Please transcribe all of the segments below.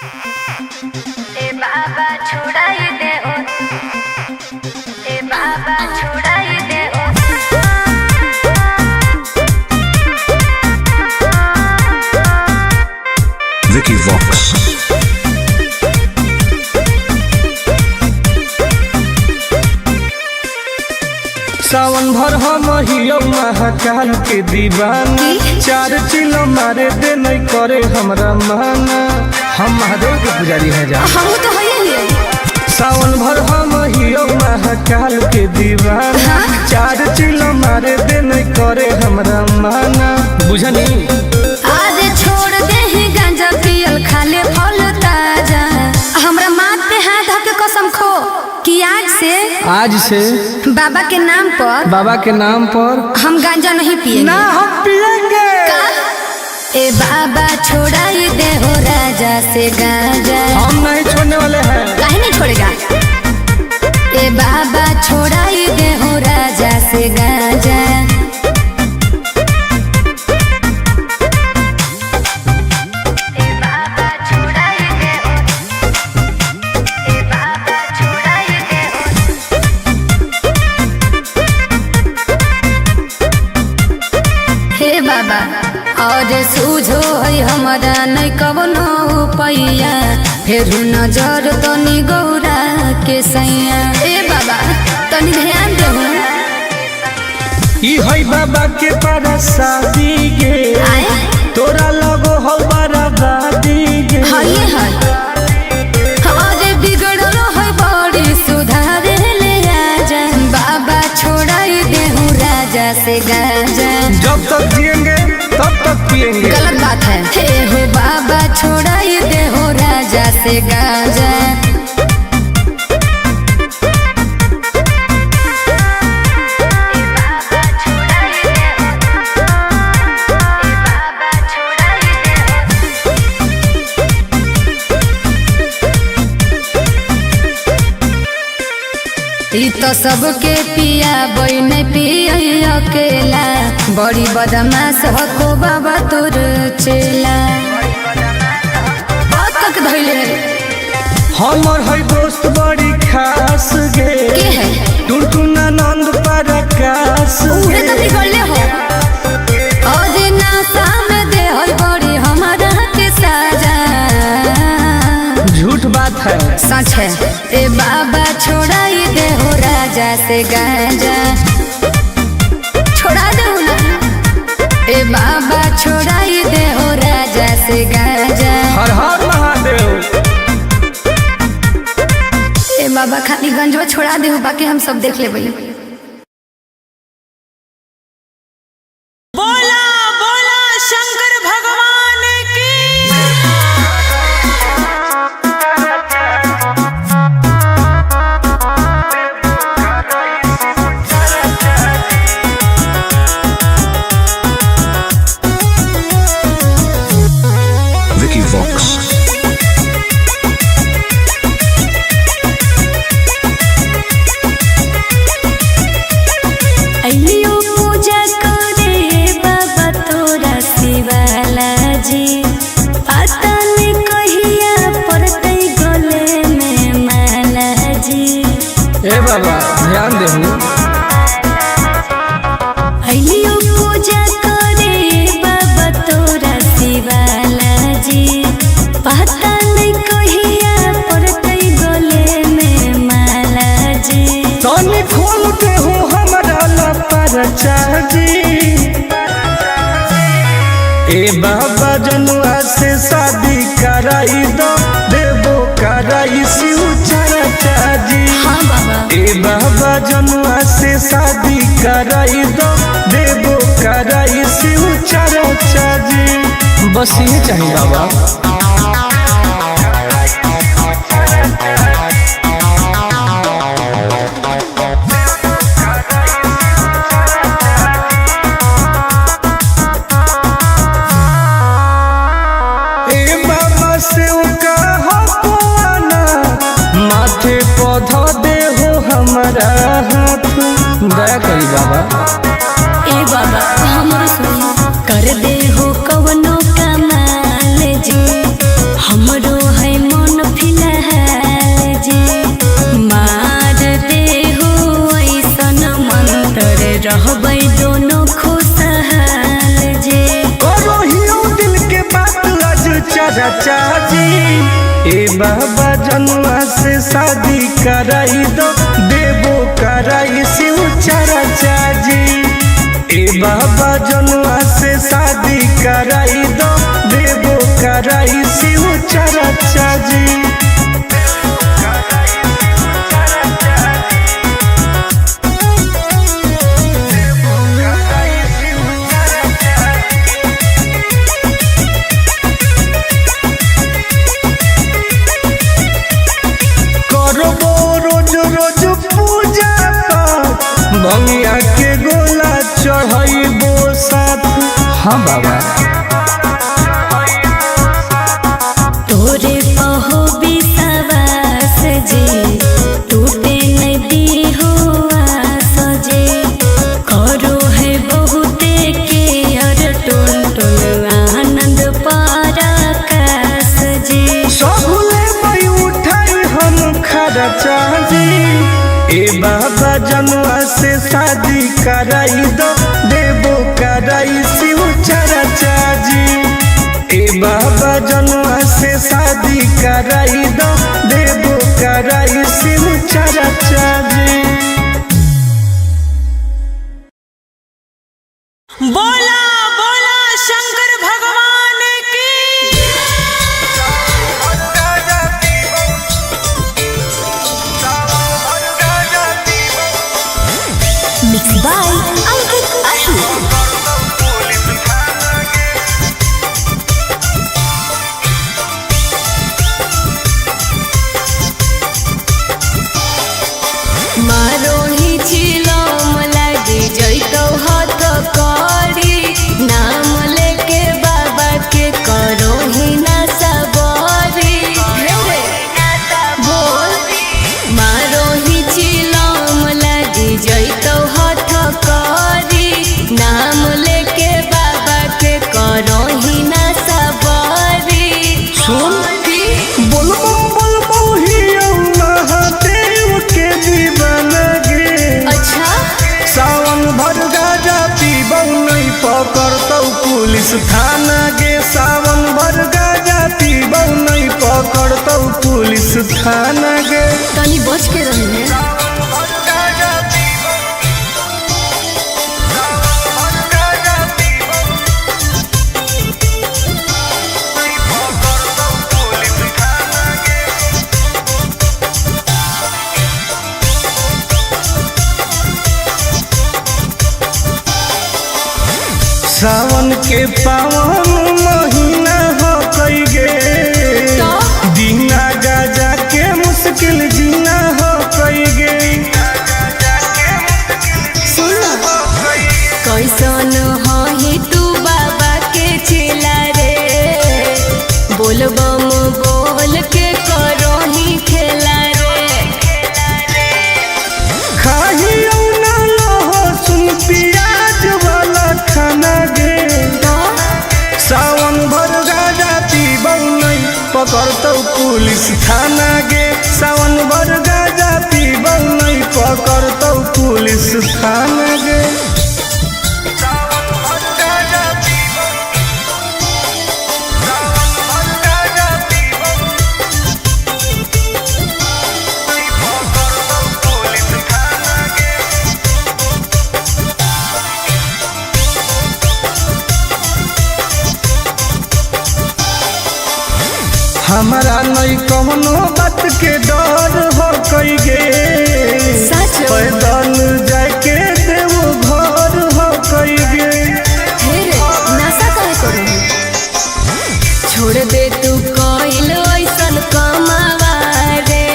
ए बाबा छुड़ाई दे ओ, ए बाबा छुड़ाई दे ओ। Vicky Vox. सावन भर हम हियो महाकाल के दीवाना, चार चिलो मारे दे नहीं करे हमरा माना। हम महादेव के पुजारी हैं जा। हम तो है सावन भर हम हियो महाकाल के दीवाना, चार चिलो मारे दे नहीं करे हमरा माना। बुझनी आज छोड़ दे ही गांजा पियल, खाले फल ताजा। हमरा माथ पे हाथ धके कसम खो कि आज से बाबा के नाम पर हम गांजा नहीं पिएंगे। ना हम पिएंगे। ए बाबा छोड़ाई दे हो राजा से गांजा। हम नहीं छोड़ने वाले हैं। काहे नहीं छोड़ेगा? ए बाबा छोड़ाई दे हो राजा से गांजा। बाबा और सूझो है हमारा नहीं कवनो पैया, फिर नजर तनी गौरा के सैया। ए बाबा तनी ध्यान देहु। ई है बाबा के पारा शादी गे, तोरा लगो हो बराबादी गे। हाय हाय अरे बिगड़ल है बड़ी सुधारे ले आजा। बाबा छोड़ाई देहु राजा से गांजा। जब तक जिएंगे तब तक पिएंगे। गलत बात है। हे हो बाबा छोड़ाई दे हो राजा से गांजा। ई तो सबके पिया बई नहीं पिया अकेला, बड़ी बदमाश हको बाबा तोर चेला। बात तक धइले हमर है दोस्त बड़ी खास गे, के है टुनटुनानंद पराकाश उहे गे। तो बिगड़ले हो। और नासा में दे है बड़ी हमारा के साजा। झूठ बात है। सच है। ए बाबा छोड़ाई दे हो राजा से गांजा। छोड़ा दे ना। ए बाबा छोड़ाई दे हो राजा से गांजा। हर हर महादेव। ए बाबा खाली गंजवा छोड़ा दे, बाकी हम सब देख ले भाई। बोला बोला शंकर भगवान की। Vicky Vox. अइयो पूजा करे बाबा तोरा शिवाला जी। पता नहीं कहिया पड़ते गले में माला जी। ए बाबा ध्यान देहु। अइयो पूजा करे बाबा तोरा शिवाला जी। पता नहीं कहिया पड़ते गले में माला जी। तनी खोल के हो हमरा ला परचा जी। ए बाबा जनुआ से शादी कराई दो, देवो कराई शिव चर्चा जी। हाँ बाबा ए बाबा जनुआ से शादी कराई दो, देवो कराई शिव चर्चा जी। बस ये चाहिए बाबा। माथे पौधा दे हो हमारा हाथ, दया करी बाबा। ए बाबा हमर सुन कर दे हो कवनो कमाल जी। हमरो है चारा चाची। ए बाबा जनुआ से शादी कराई दो, देवो कराई शिव चारा चाची। ए बाबा जनुआ से शादी कराई दो, देवो कराई शिव चारा चाची। भंगिया के गोला चढ़ाइबो साथ। हाँ बाबा तोरे पहो विश्वास जे टूटे नदी हुआ सजे। करो है बहुते के अर टोन टोन आनंद पराकाश जे। सबले मई उठाई हम खरा चाची। ए बाबा जनुआ से शादी कराई दो, देवो कराई शिव चारा चाची। ए बाबा जनुआ से शादी कराई दो, देवो कराई शिव चारा चाची। बोला बोला शंकर भगवान की। Mix by Ankit Ashu. मारो ही चिलम लागी जइतो हाथ करी। नाम लेके बाबा के करो ही ना सबरी। बोल मारो ही चिलम लागी जइतो हाथ करी। नाम लेके बाबा के करो ही ना सबरी। सुन बोल ही महादेव के दीवाना गे। अच्छा सावन भर गाजा पीबौ नहीं पकड़तौ पुलिस थाना गे। सावन भर गाजा पीबौ नहीं पकड़तौ पुलिस थाना गे। तनी बच के रही है। सावन के पावन महीना हो कई गे। दीना गाजा के मुश्किल जीना हो कई गे। कैसन ही तू बाबा के चेला रे। बोल बम बोल के करो ही खेला रे। खाही ना लहो सुन प्याज वाला खाना गे। सावन भर गाजा पीबौ नहीं पकड़तौ पुलिस थाना गे। सावन भर गाजा पीबौ नहीं पकड़तौ पुलिस थाना गे। हमारा नहीं कौनो बात के डर हो कई गे। पैदल जाके देवो घर हो कई गे। नशा काहे करो? छोड़ दे तू कइल ऐसन कमावा रे।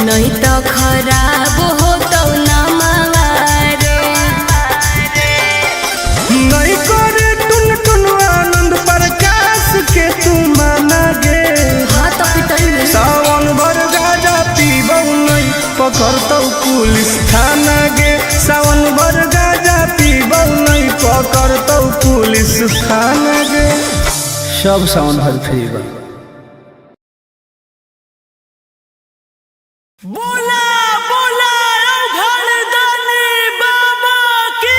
नहीं तो खराब हो तो नमावा रे। नहीं करे टुन टुन आनंद प्रकाश के तू माना गे। हाँ तो पिटाई में सावन भर गाजा पीबौ नहीं पकड़तौ पुलिस थाना गे। सावन भर गाजा पीबौ नहीं पकड़तौ पुलिस थाना गे। सब सावन भर फ्री बा। बोला बोला घरदानी बाबा की।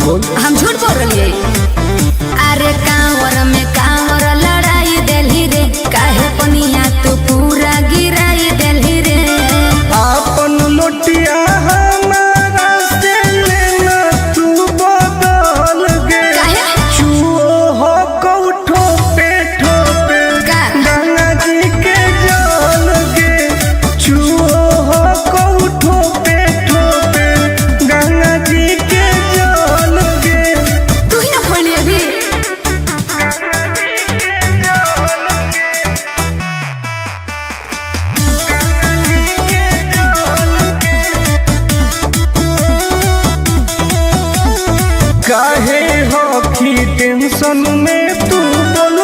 बोल। हम झूठ बोल रही अरे कांवर में कांवर लड़ाई देली रे, काहे पनिया तू पूरा गिराई देली रे। आपन लोटिया हमारा से लेना तू बदल गे, चुओ हो कौठो पे ठोपे गंगा जी के जल गे, चुओ हो कौठो पे ठोपे गंगा जी के जल गे। तू ही ना बोली अभी काहे हो की टेंशन में तू बोल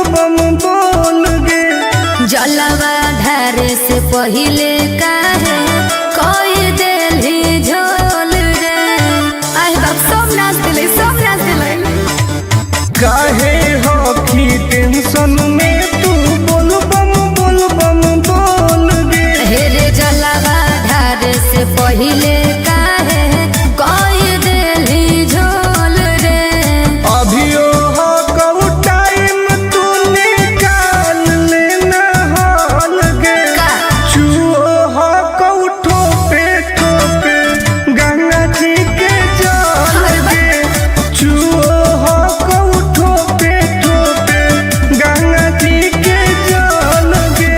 बम बोल गे। जलवा धारे से पहिले काहे कोई देली झोल रे। आए बाप सब नाच दिले काहे हो की टेंशन में तू बोल बम बोल गे। हेरे जलवा धारे से पहिले काहे कोई देली झोल रे। अभियो हो कऊ टाइम तू निकाल लेना हाल गे, चुओ हो कऊ ठोपे गंगा जी के जल गे, चुओ हो कऊ ठोपे गंगा जी के जल गे।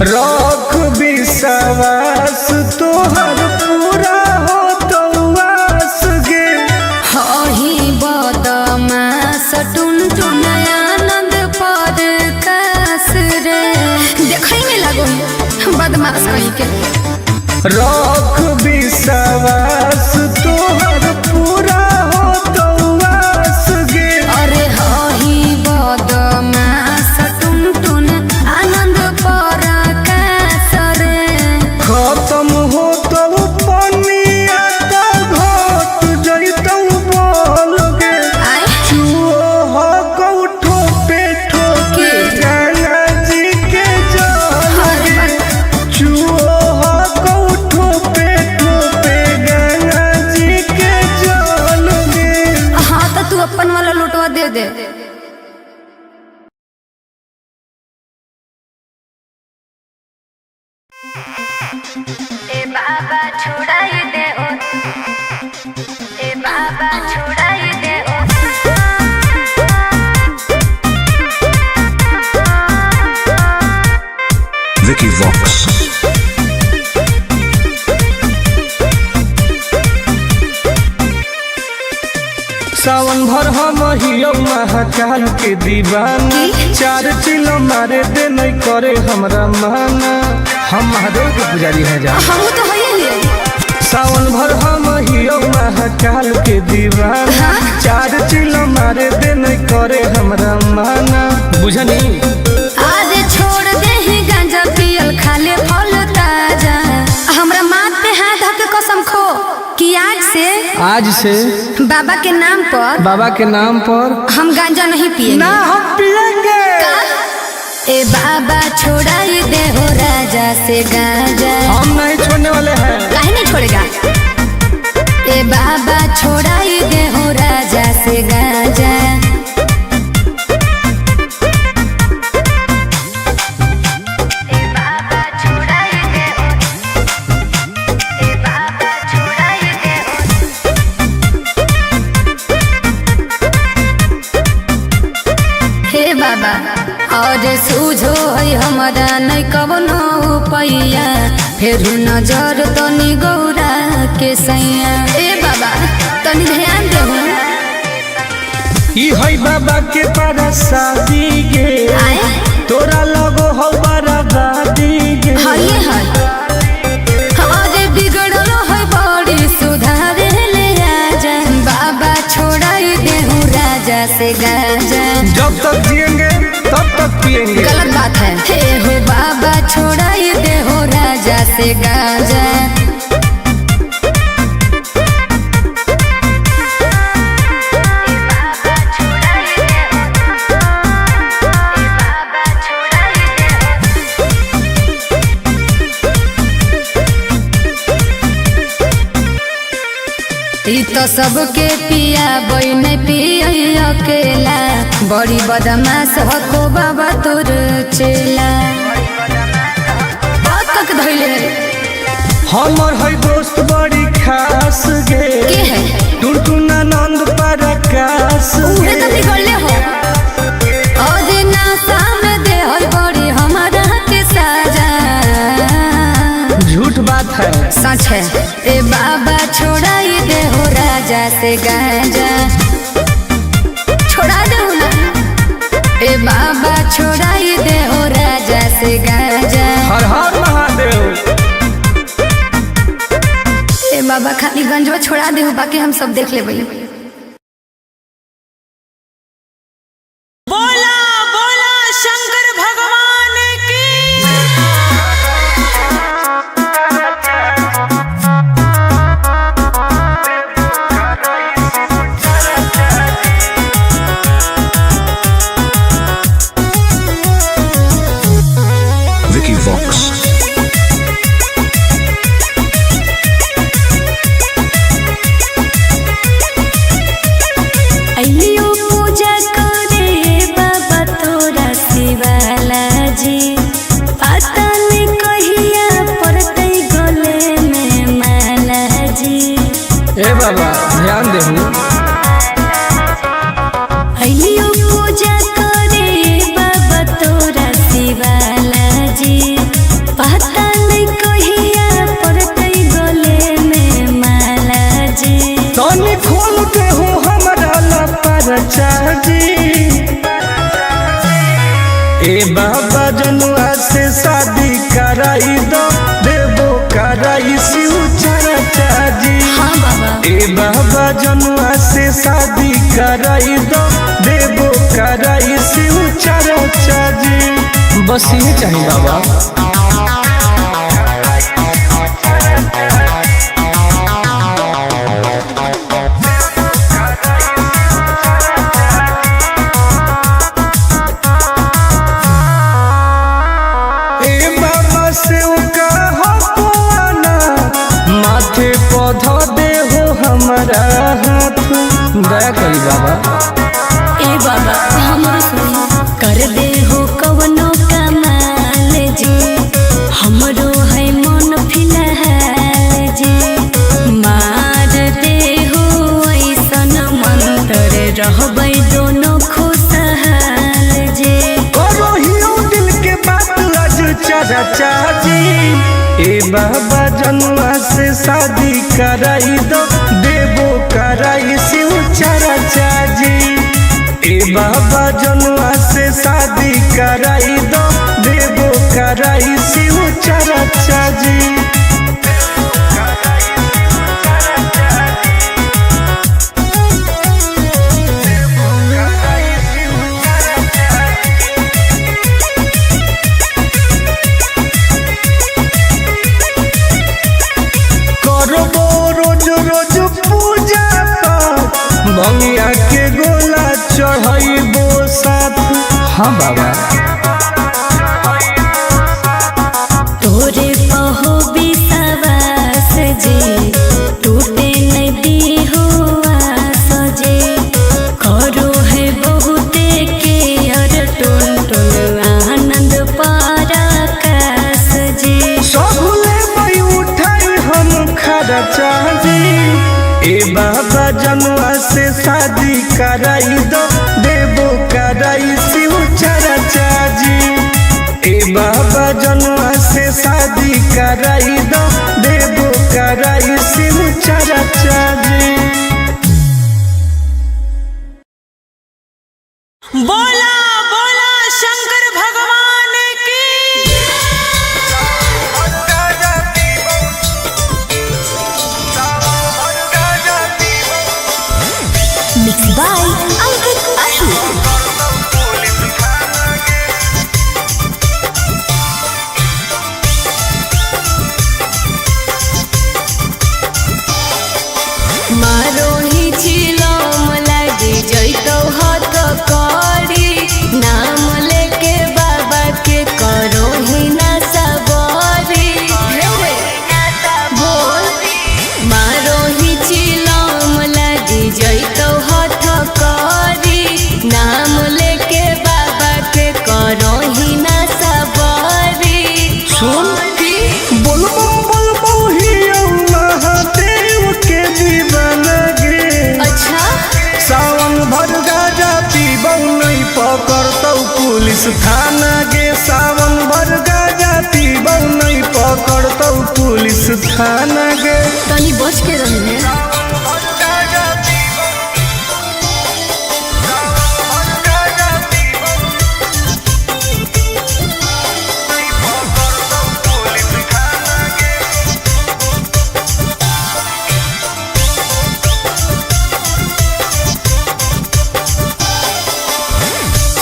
रख विश्वास तोहर पूरा हो तो आस गे। हही बदमाश टुनटुन आनंद पर कास रे। देखई में लगो बदमाश कहीं के। रख विश्वास तोहर पूरा हो तो आस गे। अरे हही बदमाश टुनटुन आनंद पर कास रे। खत्म हो तो पनिया तो घट जैतौ बोल गे, आए चुओ हो कौठो पे ठोके गंगा जी के जल गे, चुओ हो कौठो पे गंगा जी के जल गे। हाँ तो तू अपन वाला लुटवा दे दे। ए बाबा छोड़ाई दे ओ, ए बाबा छोड़ाई दे ओ। Vicky Vox. सावन भर हम हियो महाकाल के दीवाना, चार चिलो मारे दे नहीं करे हमरा माना। हम महादेव के पुजारी हैं जा। हम तो होइए सावन भर हम हियो महाकाल के दीवाना, चार चिलो मारे दे नहीं करे हमरा माना। बुझनी आज छोड़ दे ही गांजा पियल खाले फल ताजा। हमरा माथ पे हाथ धके कसम खो कि आज से बाबा के नाम पर हम गांजा नहीं पिएंगे। ना हम पिएंगे। ए बाबा छोड़ाई दे हो राजा से गांजा। हम नहीं छोड़ने वाले हैं। काहे नहीं छोड़ेगा। ए बाबा छोड़ाई दे हो राजा से गांजा। बाबा और सूझो है हमारा नहीं कवनो पैया, फिर नजर तनी गौरा के सैया। ए बाबा तनी ध्यान दे। ई है बाबा के पारा शादी गे, तोरा लगो हो बराबादी गे। हाय अरे बिगड़ल है बड़ी सुधारे ले आजा। बाबा छोड़ाई दे हूँ राजा से गांजा। जब तक जिएंगे तब तक पिएंगे। गलत बात है। हे हो बाबा छोड़ाई दे हो राजा से गांजा। तो सबके पिया बन पिया अकेला बड़ी बदमाश हको बाबा तोर चेला तक धैले हमर है दोस्त बड़ी खास गे के है टुनटुना नंद प्रकाश उहे तो बिगड़ले हो अरे नासा में दे हर बड़ी हमारा के साजा झूठ बात है सच है ए बाबा छोड़ाई दे हो राजा से गांजा छोड़ा दे ना ए बाबा छोड़ाई दे हो राजा से गांजा हर हर महादेव ए बाबा खाली गंजवा छोड़ा दे हो बाकी हम सब देख लेबै बोला बोला शंकर भगवान की Vicky Vox. अइलियो पूजा करे बाबा तोरा शिवाला जी पता नहीं कहिया पड़तै गले में माला जी ए बाबा ध्यान देहु अइलियो पूजा करे बाबा तोरा शिवाला जी पता नहीं कहिया पड़तै गले में माला जी तनी खोल के हो हमरा लपरचा जी ए बाबा जनुआ से शादी कराई दो देबो कराई शिव चर्चा जी हाँ बाबा ए बाबा जनुआ से शादी कराई दो देबो कराई शिव चर्चा जी बस ये चाहिए बाबा ए बाबा से कहो पुआना माथे पौधा दे हो हमारा हाथ दया करी बाबा ए बाबा हमरो सुनी कर दे हो कवनो कमाल जी हमरो है मन फिलहाल जी मार दे हो ऐसन मंत्र रहबै दोनों खुशहाल जी करो हियो दिल के बात आज चर्चा जी ए बाबा जनुआ से शादी कराई दो देबो कराई शिव चर्चा जी ए बाबा जनुआ से शादी कराई दो देबो कराई शिव चर्चा जी करबो रोज रोज पूजा पाठ भंगिया के गोला चढ़ाइबो साथ हाँ बाबा तोरे पहो विश्वास जी टूटे नहीं दी हो आस जी करो है बहुते के अर टुन टुन आनंद पराकाश जी सबले मई उठाई हम खर्चा जी ए बाबा जनुआ से शादी कराई दो देबो कराई शिव चर्चा जी ए बाबा जनुआ से शादी कराई दो देबो कराई शिव चर्चा जी बोला बोला शंकर भगवान की मिक्स बाय अंकित आशु मारो ही छिलो मलाई जैतो हाथ करी थाना गे सावन भर गाजा पीबौ नहीं पकड़तौ पुलिस थाना गे। तनी बच के रही है।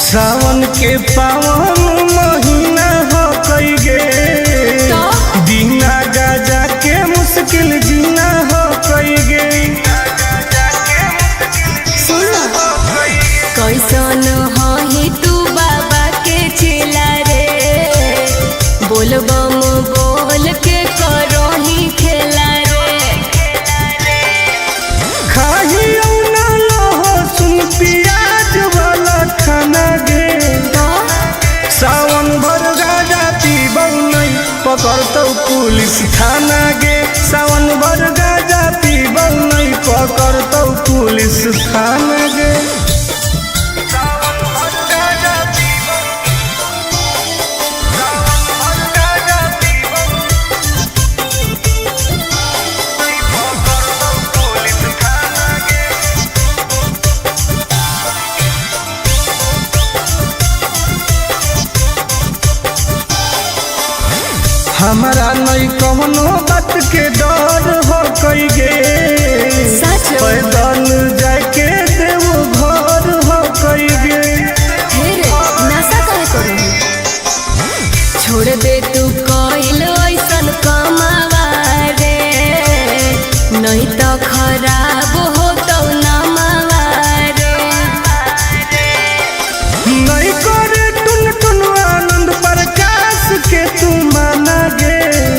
सावन के पावन महीना हो कई गे बिना गाजा के मुश्किल जीना हो कई गे। कैसन ही तू बाबा के चेला रे बोल बम बोल के करो ही खेला रे। खाही ना लहसुन प्याज वाला खाना गे सावन भर गाजा पीबौ नहीं पकड़तौ पुलिस थाना गे। सावन भर गाजा पीबौ नहीं पकड़तौ पुलिस थाना गे। हमारा नहीं कवनो बात के डर हो कई गे पैदल जाके देवो घर हो कई गे। नशा करे करो छोड़ दे तू कइल ऐसन कमावा रे नहीं तो खराब हो तो नमावा रे। नहीं करे टुन टुन आनंद प्रकाश के तू माना गे।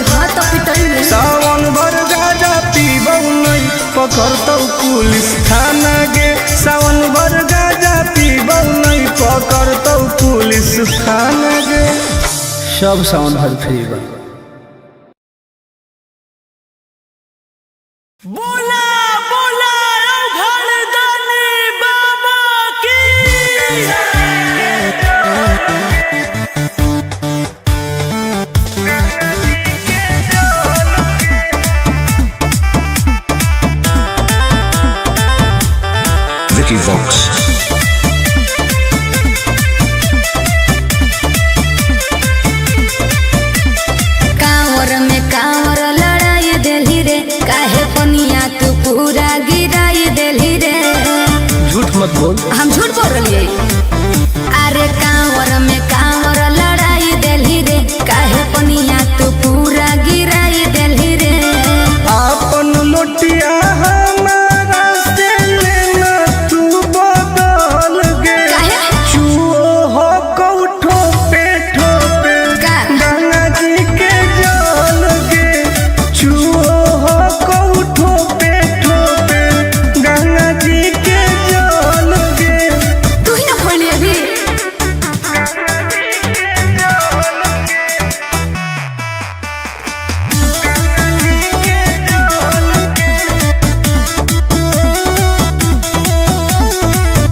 हाँ तो पिटाई सावन भर गाजा पीबौ नहीं पकड़तौ पुलिस थाना गे। सावन भर गाजा पीबौ नहीं पकड़तौ पुलिस थाना गे। सब सावन भर फ्री बा। बोला बोला घरदानी बाबा की। Vicky Vox. कांवर में कांवर लड़ाई देली रे काहे पनिया तू पूरा गिराई देली रे। झूठ मत बोल। हम झूठ बोल रही अरे कांवर में कांवर लड़ाई देली रे काहे पनिया तू पूरा गिराई देली रे। आपन लोटिया हमारा से लेना तू बदल गे। चुओ हो कौठो पे ठोपे गंगा जी के जल गे। चुओ हो कौठो पे ठोपे गंगा जी के जल गे। तू ही ना खोली अभी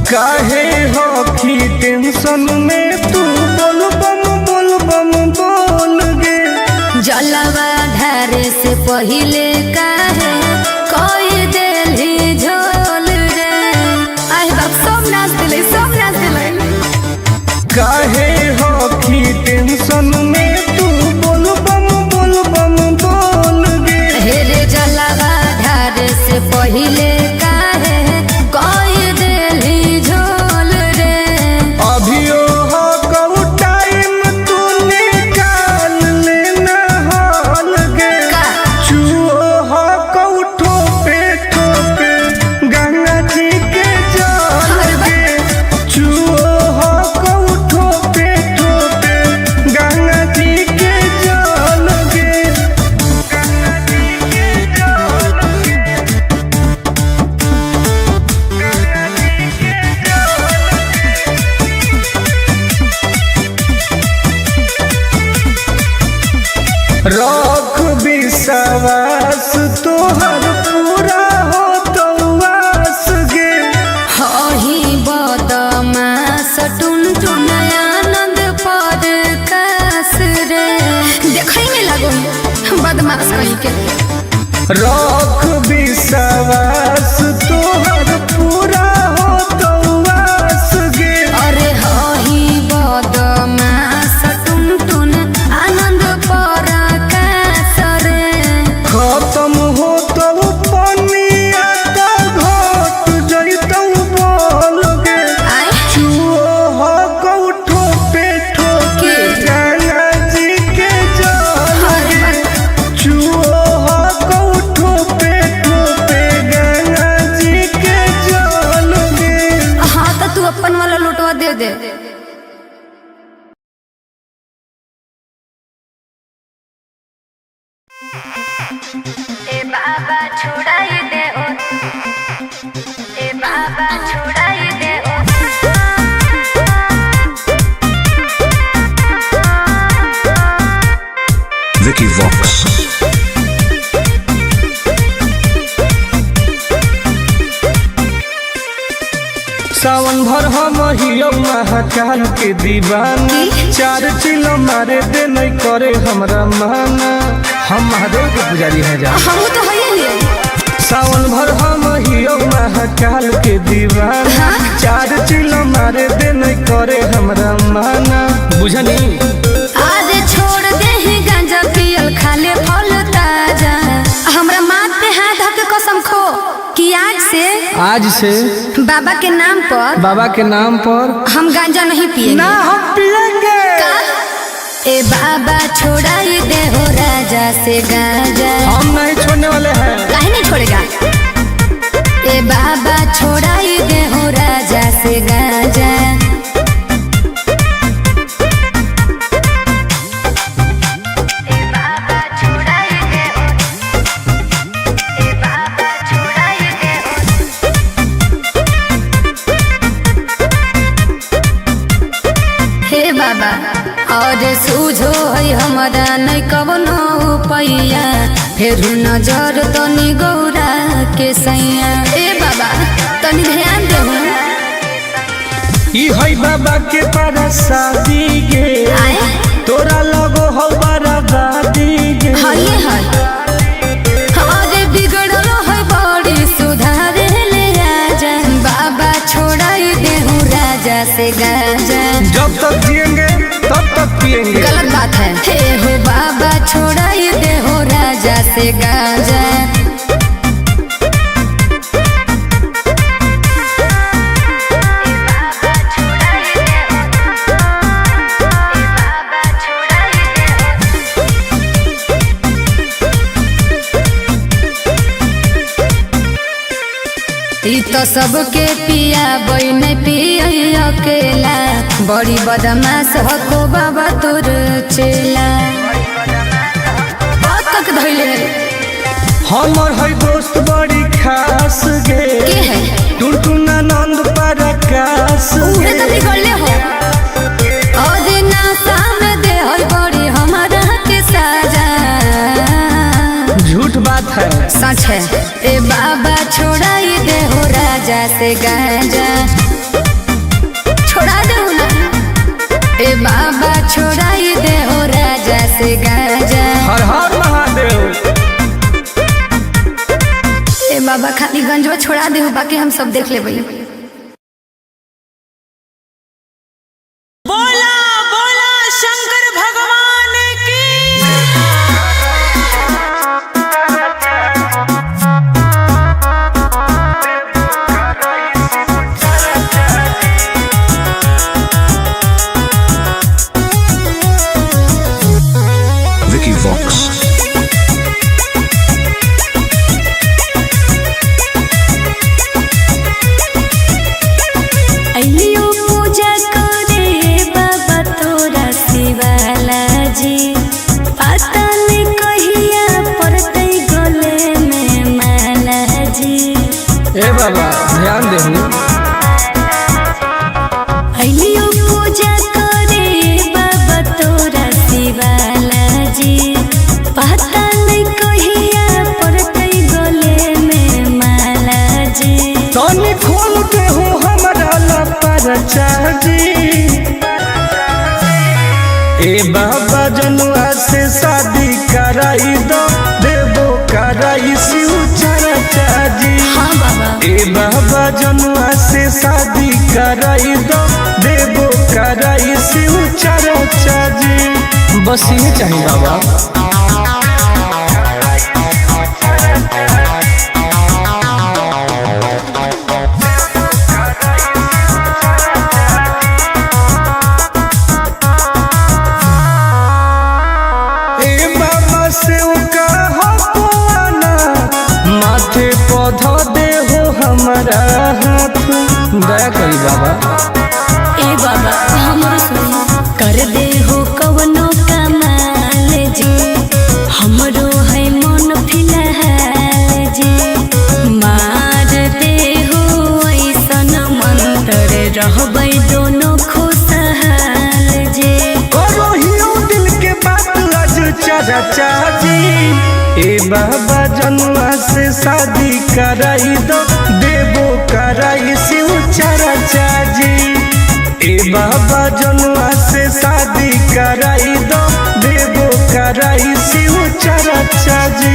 काहे हो की टेंशन में तू बोल बम बोल गे। जलवा धारे से पहिले काहे कोई देली झोल रे। आए बाप सब नाच दिले सब नाच दिले। काहे हो की टेंशन में तू बोल बम बोल गे। हेरे जलवा धारे से पहिले काहे कोई देली झोल रे। अभियो हो कऊ टाइम तू निकाल लेना हाल गे। चुओ हो कऊ ठोपे गंगा जी के जल गे। चुओ हो कऊ ठोपे गंगा जी के जल गे। रख विश्वास तोहर पूरा हो तो आस गे। हही बदमास टुन टुन आनंद कहीं के रख विश्वास तोहर पूरा हो तो वास गे। अरे हही बदमाश टुनटुन आनंद पर रे खत्म हो तो पनिया तो घट जैतौ बोल गे। चूहो को ठोपे ठोके गंगा जी के जल गे। चूहो को ठोपे ठोपे गंगा जी के जल गे। हाँ तो तू अपन वाला लोटवा दे दे। ए बाबा छोड़ाई दे ओ, ए बाबा छोड़ाई दे ओ। Vicky Vox. सावन भर हम हियो महाकाल के दीवाना। 4 चिलो मारे दे नहीं करे हमरा माना। हम महादेव के पुजारी हैं जा। हम तो है ही। सावन भर हम हियो महाकाल के दीवाना। 4 चिलो मारे दे नहीं करे हमरा माना। बुझनी आज छोड़ दे ही गांजा पियल खाले फल ताजा। हमरा माथ पे हाथ धके कसम खो कि आज से बाबा के नाम पर हम गांजा नहीं पिएंगे। ना हम पिएंगे। ए बाबा छोड़ाई दे हो राजा से गांजा। हम नहीं छोड़ने वाले हैं। काहे नहीं छोड़ेगा। ए बाबा छोड़ाई दे हो राजा से गांजा। हे बाबा और सूझो है हमारा नहीं कवनो पैया। फिर नजर तनी गौरा के सैया। ए बाबा तनी ध्यान दे। ई है बाबा के परसादी गे। तोरा लगो हो बराबादी गे। ये है अरे बिगड़ल है बड़ी सुधारे ले आजा। बाबा छोड़ाई दे हूँ राजा से गांजा। जब तक जिएंगे तब तक पिएंगे। गलत बात है। हे हो बाबा छोड़ाई दे हो राजा से गांजा। ई तो सबके पिया बन पिया अकेला। बड़ी बदमाश हको बाबा तोर चेला। बहुत तक धैले हमर है दोस्त बड़ी खास गे। के है टुनटुन आनंद प्रकाश उहे गे। तो बिगड़ले हो। और नासा में दे है बड़ी हमारा के साजा। झूठ बात है। सच है। ए बाबा छोड़ाई दे हो राजा से गांजा। छोड़ा दे ना। ए बाबा छोड़ाई दे हो राजा से गांजा। हर हर महादेव। ए बाबा खाली गंजवा छोड़ा दे हो, बाकी हम सब देख लेबै। बोला बोला शंकर भगवान की। Vicky Vox. अइलियो पूजा करे बाबा तोरा शिवाला जी। पता नहीं कहिया पड़तै गले में माला जी। ए बाबा ध्यान देहु। अइलियो पूजा करे बाबा तोरा शिवाला जी। पता नहीं कहिया पड़तै गले में माला जी। तनी खोल के हो हमरा लपरचा जी। ए बाबा जनुआ से शादी कराई दो। कराई शिव चर्चा जी। हाँ बाबा। ए बाबा जनुआ से शादी कराई दो, देवो कराई शिव चर्चा जी। बस ये चाहिए बाबा। हमारा हाथ दया करी बाबा। ए बाबा हमरो सुन कर दे हो कवनो कमाल जी, हमरो है मन फिलहाल जी। मार दे हो ऐसन मंत्र रहबै दोनों खुशहाल जी। करो हियो दिल के बात आज चर्चा जी। ए बाबा जनुआ से शादी कराई दो, देवो कराई शिव चर्चा जी। ए बाबा जनुआ से शादी कराई दो, देवो कराई शिव चर्चा जी।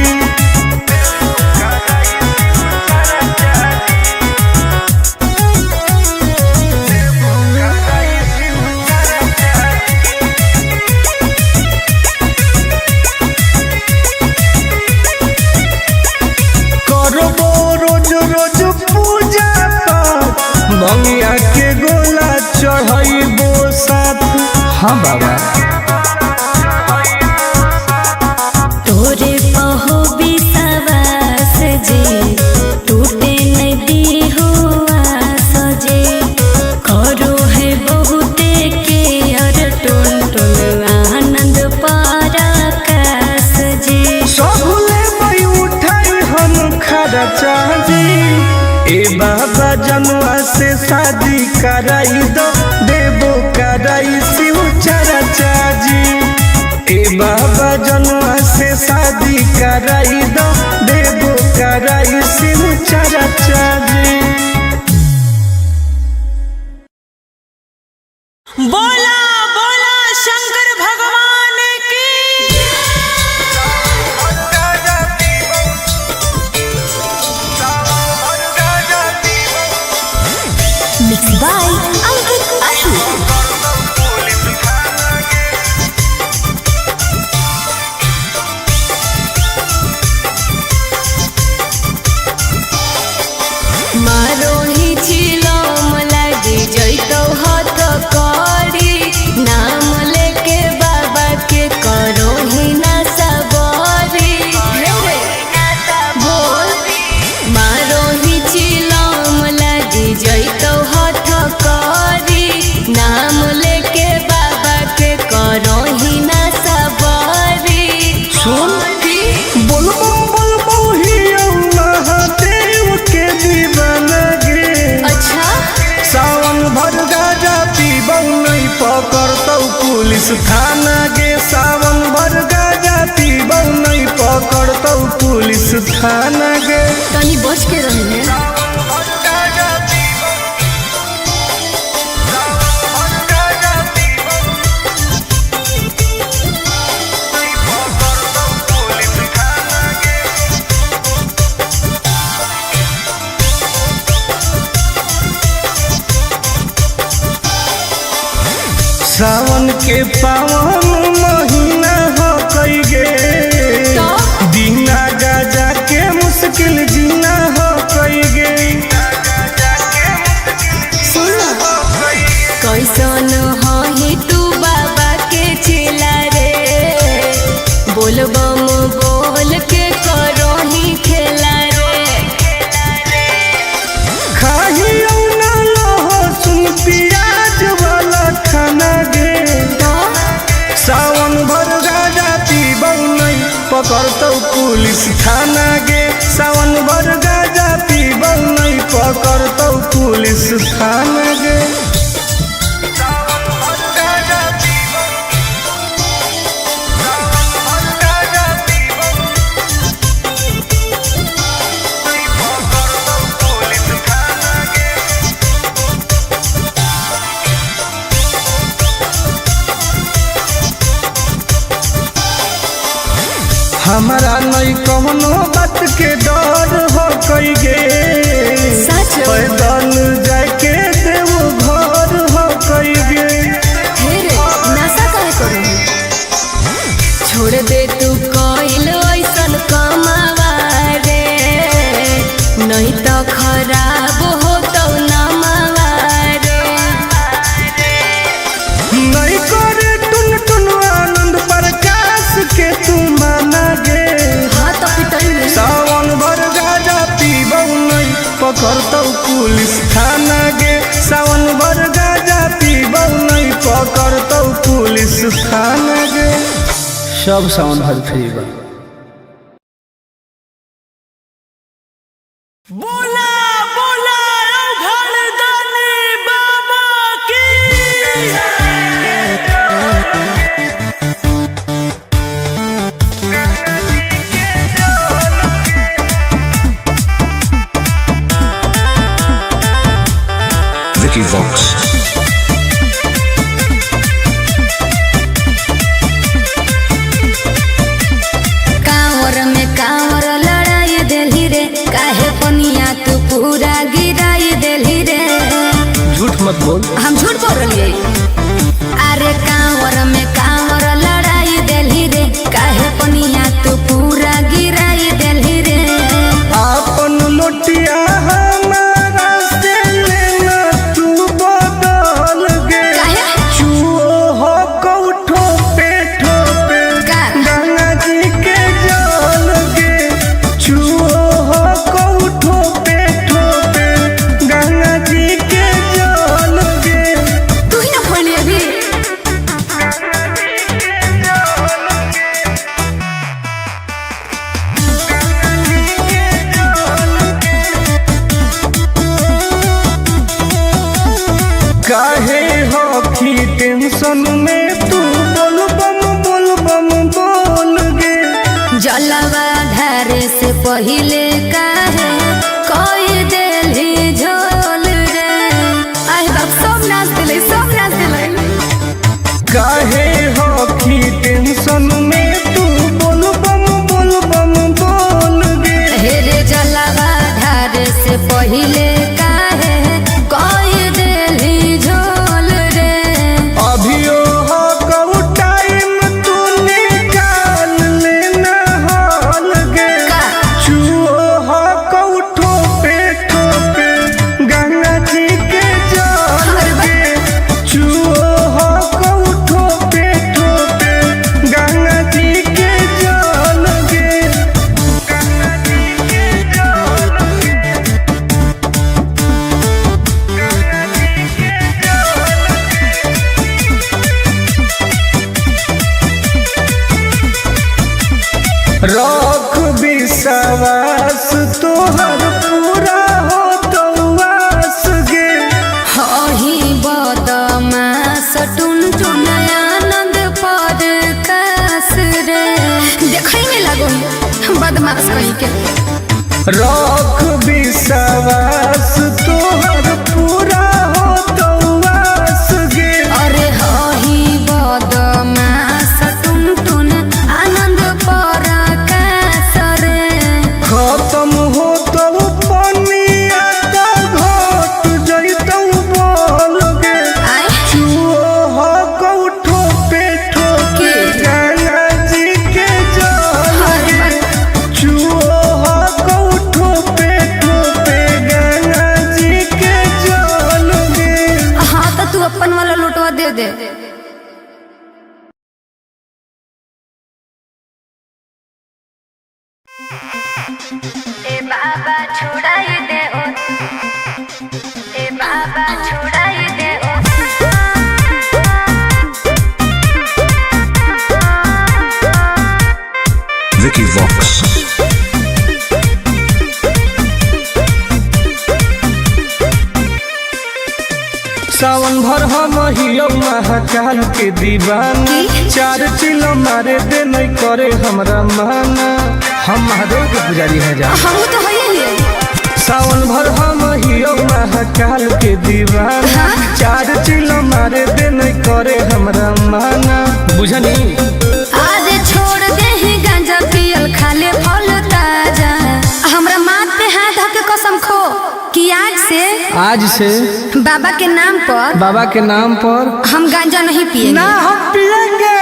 बंगिया के गोला चढ़ाइबो साथ। हाँ बाबा। तोरे पहो विश्वास जी, टूटे नहीं हो आस जी। करो है बहुते के अर टुन टुन आनंद पराकाश जी। सबले मई उठाई हम खर्चा जी। ए बाबा जनुआ से शादी कराई दो, देवो कराई शिव चर्चा जी। ए बाबा जनुआ से शादी कराई दो, देवो कराई शिव चर्चा जी। बोला बोला शंकर भगवान की। Mixed by Ankit Ahi। मारो ही चिलम लागे जैतो हाथ करी, नाम लेके बाबा के करो ही ना सबरी। बोल मारो ही चिलम लागे जैतो हाथ करी, नाम लेके बाबा के करो ही ना सबरी। सुन बोल ही महादेव के दीवाना गे। अच्छा सावन भर गाजा पीबौ नहीं पकड़तौ पुलिस थाना गे। सावन भर गाजा पीबौ नहीं पकड़तौ पुलिस थाना गे। तनी बच के रहिए। सावन के पावन महीना हो कई गे, बिना गाजा के मुश्किल जीना हो कई गे। कैसन ही तू बाबा के चेला रे, बोलबम बोल के करो ही खेला रे। खाही ना लहसुन प्याज वाला खाना गे। सावन भर गाजा पीबौ नहीं पकड़तौ पुलिस थाना गे। सावन भर गाजा पीबौ नहीं पकड़तौ पुलिस थाना गे। हमारा नहीं कौनो बात के डर हो कई गे सच पैदल जाके देव घर हो कई गे ढेरे नशा काहे करू छोड़ दे तू कोइल ऐसन कमावा रे नहीं तो खराब हो तो नमावा रे नहीं करे टुन टुन आनंद प्रकाश के तू माना गे हाँ तो पिटल सावन भर गाजा पीबौ नहीं पकड़तौ पुलिस थाना गे सावन भर गाजा पीबौ नहीं पकड़तौ पुलिस थाना गे सब सावन भर फ्री बा। बोला बोला घरदानी बाबा की Vicky Vox. कांवर में कांवर लड़ाई देली रे काहे पनिया तू पूरा गिराई देली रे झूठ मत बोल हम झूठ बोल रही अरे कांवर में कांवर लड़ाई देली रे काहे पनिया तू पूरा गिराई देली रे आपन लोटिया हमारा से लेना तू बदल गे काहे? चुओ हो कौठो पे ठोपे का? गंगा जी के जल गे चुओ हो कौठो पे ठोपे गंगा जी के जल गे तू ही ना खोली अभी काहे हो की टेंशन में तू बोल बम बोल गे जलवा धारे से पहिले काहे कोई देली झोल रे आए बाप सब नाच दिले काहे हो की टेंशन में तू बोल बम बोल गे हेरे जलवा धारे से पहिले काहे कोई देली झोल रे अभियो हो कऊ टाइम तू निकाल लेना हाल गे का? चुओ हो कऊ ठोपे ठोपे गंगा जी के जल गे चुओ हो कऊ ठोपे ठोपे गंगा जी के जल गे गंगा जी के जल गे रख विश्वास तोहर पूरा हो तो वास गे हही बदमास टुन टुन आनंद पर कास रे देखै में लगो बदमाश कहीं के रख विश्वास तोहर पूरा हो तो वास गे अरे हही बदमास टुन टुन आनंद पर कास रे खत्म हो तो पनिया तो घट जैतौ बोल गे आय चुओ हो कौठो पे ठोके गंगा जी के जल गे चुओ हो कौठो पे ठोके गंगा जी के जल गे हाँ तो तू अपन वाला लुटवा दे दे ए बाबा छुड़ाई दे ओ ए बाबा छुड़ाई दे ओ Vicky Vox. सावन भर हम हियो महाकाल के दीवाना चार चिलो मारे दे नहीं करे हमरा माना हम महादेव के पुजारी है जा हम तो है ही सावन भर हम हियो महाकाल के दीवाना चार चिलो मारे दे नहीं करे हमरा माना बुझनी आज छोड़ दे ही गांजा पियल आज से बाबा के नाम पर हम गांजा नहीं पिएंगे। ना हम पिएंगे।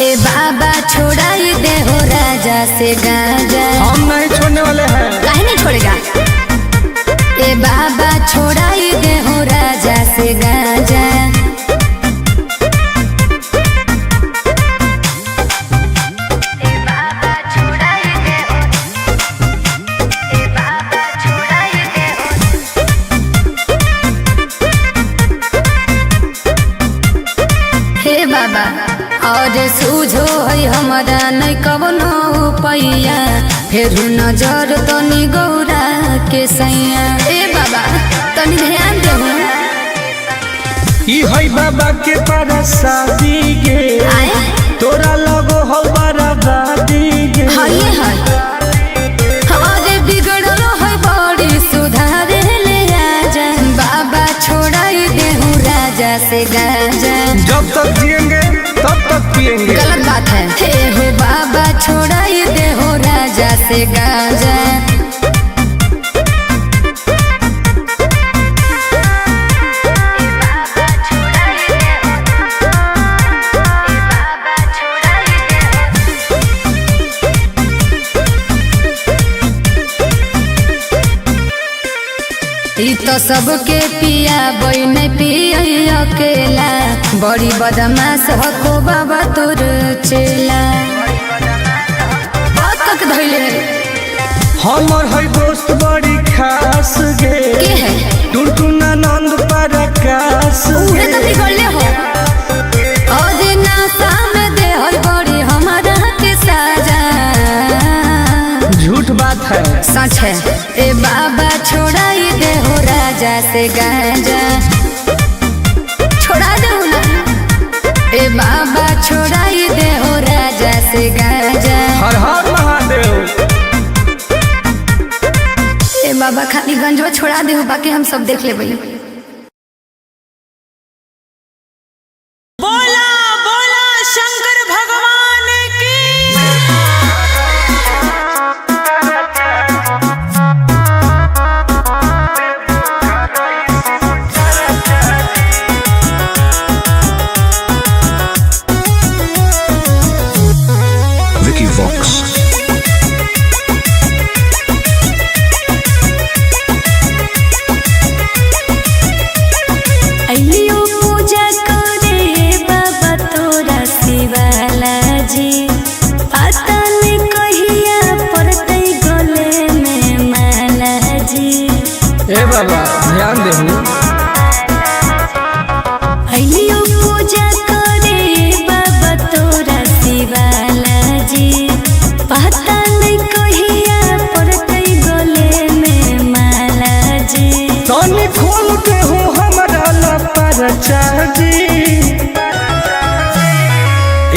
ए बाबा छोड़ाई दे हो राजा से गांजा। हम नहीं छोड़ने वाले हैं। काहे नहीं छोड़ेगा? ए बाबा छोड़ाई दे हो राजा से गांजा। बाबा और सूझो है हमारा नहीं कवनो पैया, फिर नजर तनी गौरा के सैया। ए बाबा तनी ध्यान देहु। ई है बाबा के परसादी गे, तोरा लगो हो बराबादी गे। हाय हाय हमारे बिगड़ल है बड़ी सुधारे ले आजा। बाबा छोड़ाई देहु राजा से गांजा। जब तक जिएंगे तब तक पिएंगे। गलत बात है। हे हो बाबा छोड़ाई दे हो राजा से गांजा। ई तो सबके पिया बई नहीं पिया अकेला, बड़ी बदमाश हको बाबा तोर चेला। बहुत तक धइले हमर है दोस्त बड़ी खास गे। के है? टुनटुना नंद परकाश उहे तो बिगड़ले हो। और नासा में दे है बड़ी हमारा के साजा। झूठ बात है। सच है। ए बाबा छोड़ाई दे हो राजा से गांजा। छोड़ा दे ना। ए बाबा छोड़ाई दे हो राजा से गांजा। हर हर महादेव। ए बाबा खाली गंजवा छोड़ा दे हो, बाकी हम सब देख लेबै। बोला बोला शंकर भगवान की। Vicky Vox. अइलियो पूजा करे बाबा तोरा शिवाला जी। पता नहीं कहिया पड़तै गले में माला जी। ए बाबा ध्यान देहु। अइलियो पूजा करे बाबा तोरा शिवाला जी। पता नहीं कहिया पड़तै गले में माला जी। तनी खोल के हो हमारा लपरचा जी।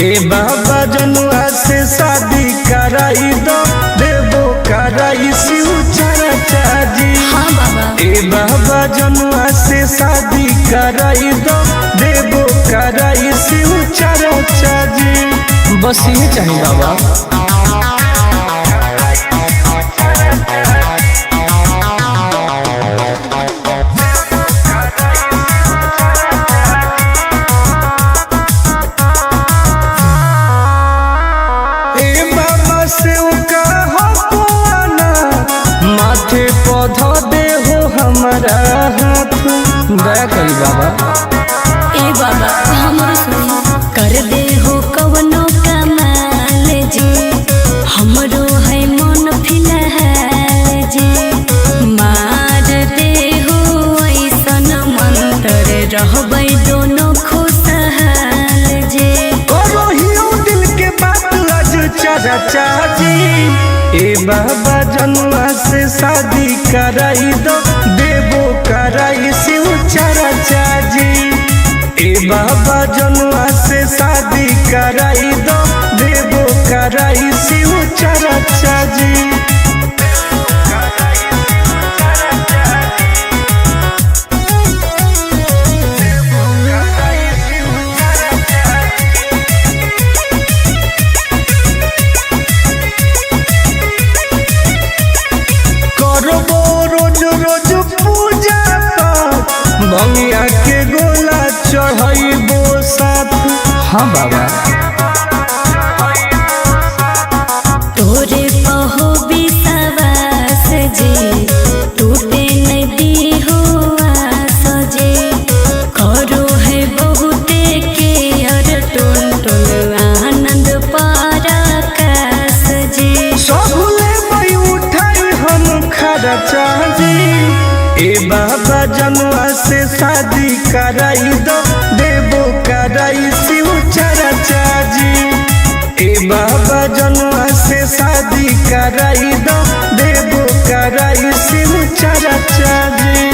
ए बाबा जनुआ से शादी कराई दो, देवो कराई शिव चर्चा जी। हाँ बाबा। ए बाबा जनुआ से शादी कराई दो, देवो कराई शिव चर्चा जी। बस ये चाहिए बाबा। माथे पौधा दे हो हमारा हाथ, दया करी बाबा। ए बाबा हमरो सुन कर दे हो कवनो कमाल जी। हमरो है मन फिलहाल जी। मार दे हो ऐसन मंत्र रहबै दोनों खुशहाल जी। करो हियो दिल के बात आज चर्चा जी। ए बाबा जनुआ से शादी कराई दो, देवो कराई शिव चर्चा जी। ए बाबा जनुआ से शादी कराई दो, देवो कराई शिव चर्चा जी। रोज रोज पूजा हाँ बाबा। तोरे पहो विश्वास जी टूटे नदी हुआ सजे करो है बहुते के अर टुन टुन आनंद पराकाश जी सबले मई उठाई हम खर्चा जी। ए बाबा जनुआ से शादी कराई दो देवो कराई शिव चर्चा जी। ए बाबा जनुआ से शादी कराई दो देवो कराई शिव चर्चा जी।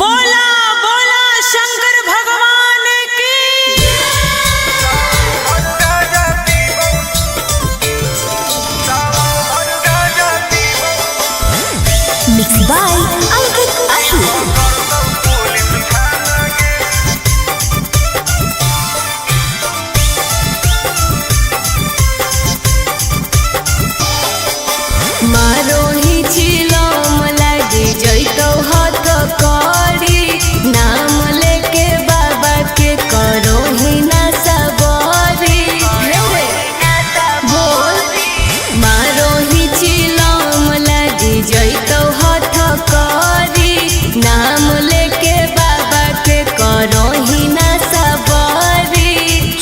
बोला बोला शंकर भगवान की। मिक्स बाय अंकित अही मारो ही चिलम लागी जैतो हाथ करी नाम लेके बाबा के करो ही ना सबरी बोल मारो ही चिलम लागी जैतो हाथ करी नाम लेके बाबा के करो ही ना सबरी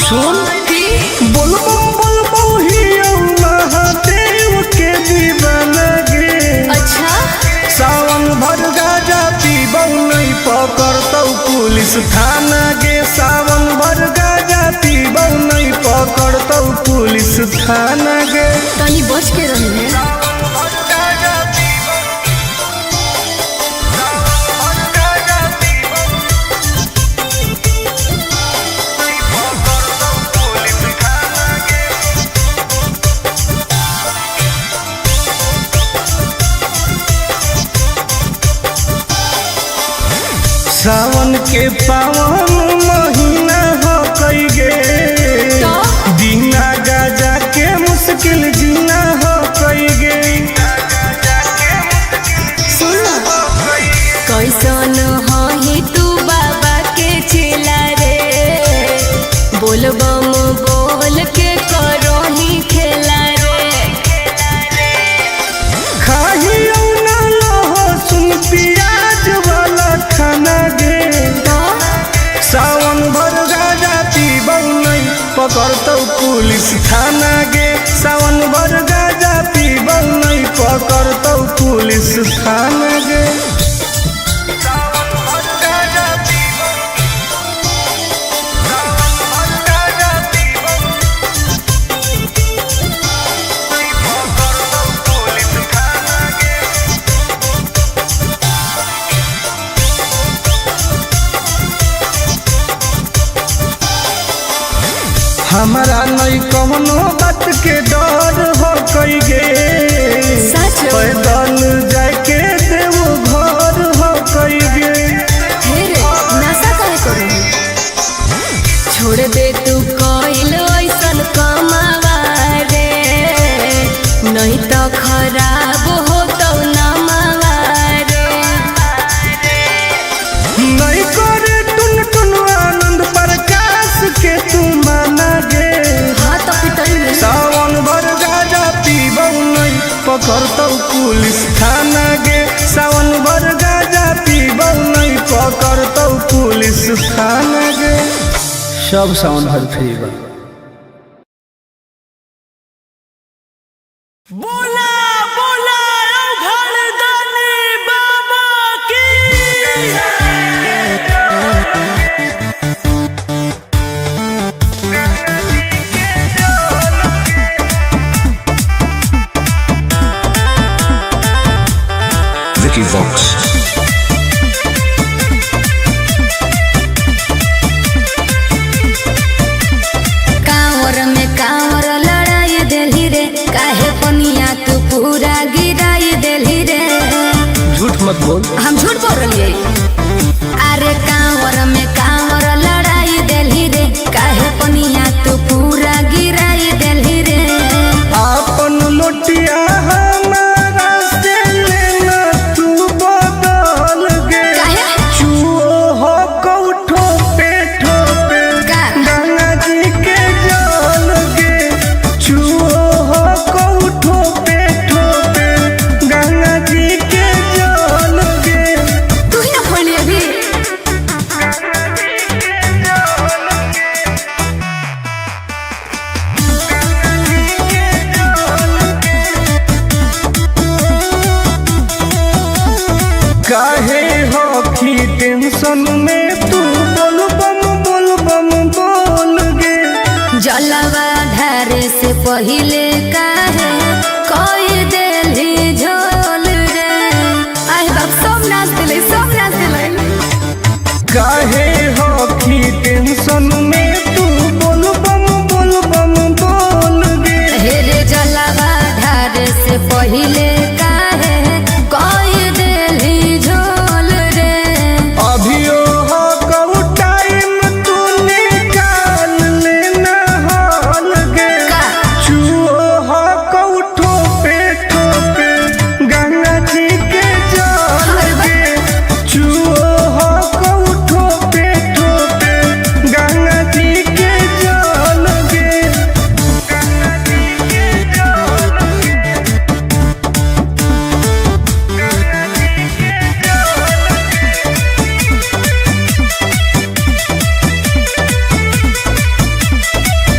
सुन बोल बम ही महादेव के दीवाना गे। अच्छा सावन भर गाजा पीबौ नहीं पकड़तौ पुलिस थाना गे। सावन भर गाजा पीबौ नहीं पकड़तौ पुलिस थाना गे। तनी बच के रहिए सावन के पावन महीना हो कई गे दीना गाजा के मुश्किल जीना हो कई गे। कैसन ही तू बाबा के चेला रे बोल बम बोल के करो ही खेला रे खाही ना लहसुन प्याज वाला खाना गे। सावन भर गाजा पीबौ नहीं पकड़तौ पुलिस थाना गे। सावन भर गाजा पीबौ नहीं पकड़तौ पुलिस थाना गे। हमारा नहीं कौनो बात के डर हो कई गे सच पैदल जाके देव घर हो कई गे। हेरे नशा काहे करू छोड़ दे तू कोइल ऐसन कमावा रे नहीं तो खराब हो तो नमावा रे नहीं करे टुन टुन आनंद प्रकाश के तू माना गे। हाँ तो पिटाई में सावन भर गाजा पीबौ नहीं पकड़तौ पुलिस थाना गे। सावन भर गाजा पीबौ नहीं पकड़तौ पुलिस थाना गे। सब सावन भर फ्री बा। बोला बोला घरदानी बाबा की। Vicky Vox. कांवर में कांवर लड़ाई देली रे काहे पनिया तू पूरा गिराई देली रे झूठ मत बोल। हम झूठ बोल रही अरे कांवर में कांवर लड़ाई देली रे काहे पनिया तू पूरा गिराई देली रे आपन लोटिया हमारा से लेना तू बदल गे। काहे? चुओ हो टेंशन में तू बोल बम बोल गे। जलवा ढारे से पहिले काहे कोई देली झोल रे। आई बाप सब नाच दिले काहे हो की टेंशन में तू बोल बम बोल गे। हे रे जलवा ढारे से पहिले काहे कोई देली झोल रे। अभियो हो कहू टाइम तू निकाल लेना हाल गे। चुओ हो कहू ठोपे गंगा जी के जल गे। चुओ हो कहू ठोपे गंगा जी के जल गे। गंगा जी के जल गे।